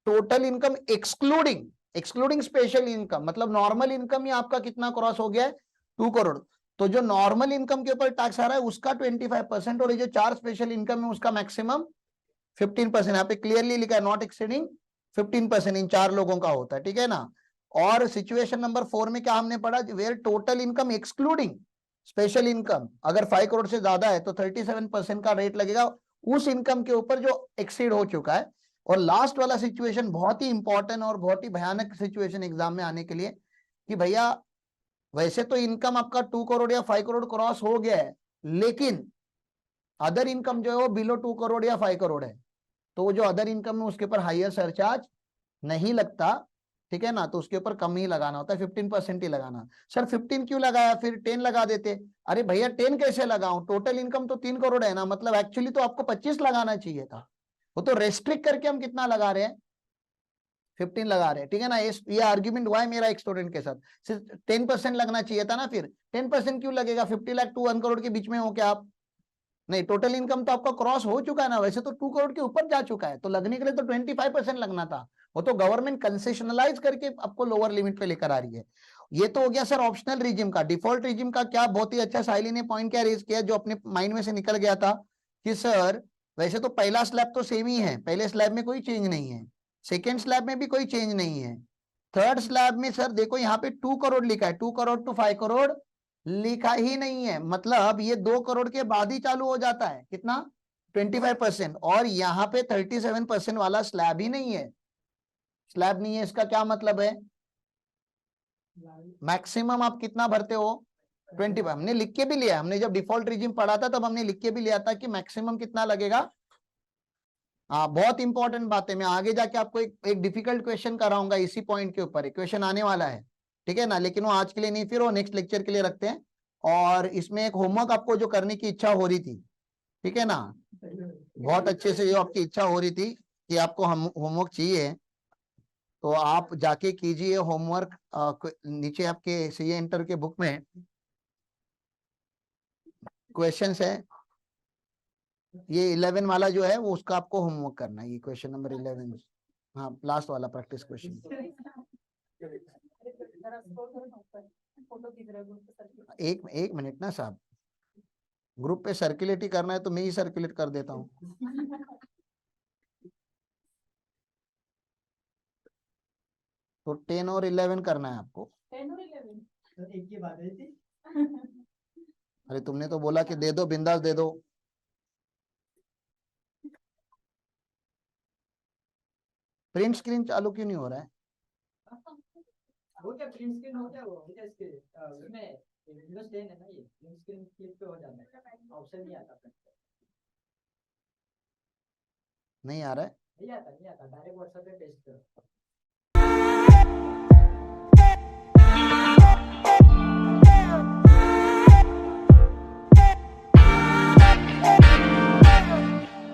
total income excluding, excluding special income, मतलब नॉर्मल इनकम ही आपका कितना क्रॉस हो गया है, 2 करोड़। तो जो नॉर्मल इनकम के ऊपर टैक्स आ रहा है उसका 25%, और ये जो 4 स्पेशल इनकम है उसका मैक्सिमम 15%। यहाँ पे क्लियरली लिखा है नॉट एक्सीडिंग 15%, इन 4 लोगों का होता है, ठीक है ना। और सिचुएशन नंबर 4 में क्या हमने पढ़ा, where total income excluding special income अगर 5 करोड़ से ज्यादा है तो 37% का रेट लगेगा उस इनकम के ऊपर जो एक्सीड हो चुका है। और लास्ट वाला सिचुएशन बहुत ही इंपॉर्टेंट और बहुत ही भयानक सिचुएशन एग्जाम में आने के लिए, कि भैया वैसे तो इनकम आपका 2 करोड़ या 5 करोड़ क्रॉस हो गया है, लेकिन अदर इनकम जो है वो बिलो 2 करोड़ या 5 करोड़ है, तो वो जो अदर इनकम है उसके ऊपर हायर सरचार्ज नहीं लगता, ठीक है ना। तो उसके ऊपर कम ही लगाना होता है, 15% ही लगाना। सर 15 क्यों लगाया, फिर 10 लगा देते। अरे भैया 10 कैसे लगाऊं, टोटल इनकम तो 3 करोड़ है ना, मतलब एक्चुअली तो आपको 25 लगाना चाहिए था, वो तो रेस्ट्रिक्ट करके हम कितना लगा रहे हैं, 15 लगा रहे हैं, ठीक है ना। ये आर्ग्यूमेंट हुआ है मेरा एक स्टूडेंट के साथ, सिर्फ 10% लगना चाहिए था ना, फिर 10% क्यों लगेगा, 50 लाख टू 1 करोड़ के बीच में हो क्या आप? नहीं, टोटल इनकम तो आपका क्रॉस हो चुका है ना, वैसे तो 2 करोड़ के ऊपर जा चुका है, तो लगने के लिए तो 25% लगना था। वो तो गवर्नमेंट कंसेशनलाइज करके आपको लोअर लिमिट पे लेकर आ रही है। ये तो हो गया सर ऑप्शनल रिजिम का। डिफॉल्ट रिजिम का क्या, बहुत ही अच्छा साइली ने पॉइंट क्या रेज किया जो अपने माइंड में से निकल गया था, कि सर वैसे तो पहला स्लैब तो सेम ही है, पहले स्लैब में कोई चेंज नहीं है, सेकेंड स्लैब में भी कोई चेंज नहीं है, थर्ड स्लैब में सर देखो यहाँ पे 2 करोड़ लिखा है, 2 करोड़ टू 5 करोड़ लिखा ही नहीं है, मतलब ये 2 करोड़ के बाद ही चालू हो जाता है, कितना 25%, और यहाँ पे 37% वाला स्लैब ही नहीं है, स्लैब नहीं है, इसका क्या मतलब है, मैक्सिमम आप कितना भरते हो 25। हमने लिख के भी लिया, हमने जब डिफॉल्ट रिजिम पढ़ा था तब हमने लिख के भी लिया था कि मैक्सिमम कितना लगेगा। हाँ, बहुत इंपॉर्टेंट बात है, मैं आगे जाके आपको एक डिफिकल्ट क्वेश्चन कराऊंगा इसी पॉइंट के ऊपर, क्वेश्चन आने वाला है, ठीक है ना, लेकिन वो आज के लिए नहीं, फिर वो नेक्स्ट लेक्चर के लिए रखते हैं। और इसमें एक होमवर्क आपको जो करने की इच्छा हो रही थी, ठीक है ना, बहुत अच्छे से जो आपकी इच्छा हो रही थी कि आपको हम होमवर्क चाहिए, तो आप जाके कीजिए होमवर्क। नीचे आपके सीए इंटर के बुक में क्वेश्चंस है, ये 11 वाला जो है वो उसका आपको होमवर्क करना है, ये क्वेश्चन नंबर 11, हाँ लास्ट वाला प्रैक्टिस क्वेश्चन। फोटो खींच रहा है एक मिनट ना साहब, ग्रुप पे सर्कुलेट ही करना है तो मैं ही सर्कुलेट कर देता हूँ। तो 10 और 11 करना है आपको। 10 और 11 एक की बात है थी। अरे तुमने तो बोला कि दे दो, बिंदास दे दो। प्रिंट स्क्रीन चालू क्यों नहीं हो रहा है? वो क्या प्रिंट स्क्रीन हो क्या, वो क्या इसके उसमें विंडोज 10 है ना, ये प्रिंट स्क्रीन क्लिक पे हो जाता है, ऑप्शन नहीं आता, नहीं आ रहा है? नहीं आता, नहीं आता, डायरेक्ट व्हाट्सएप पे पेस्ट करो।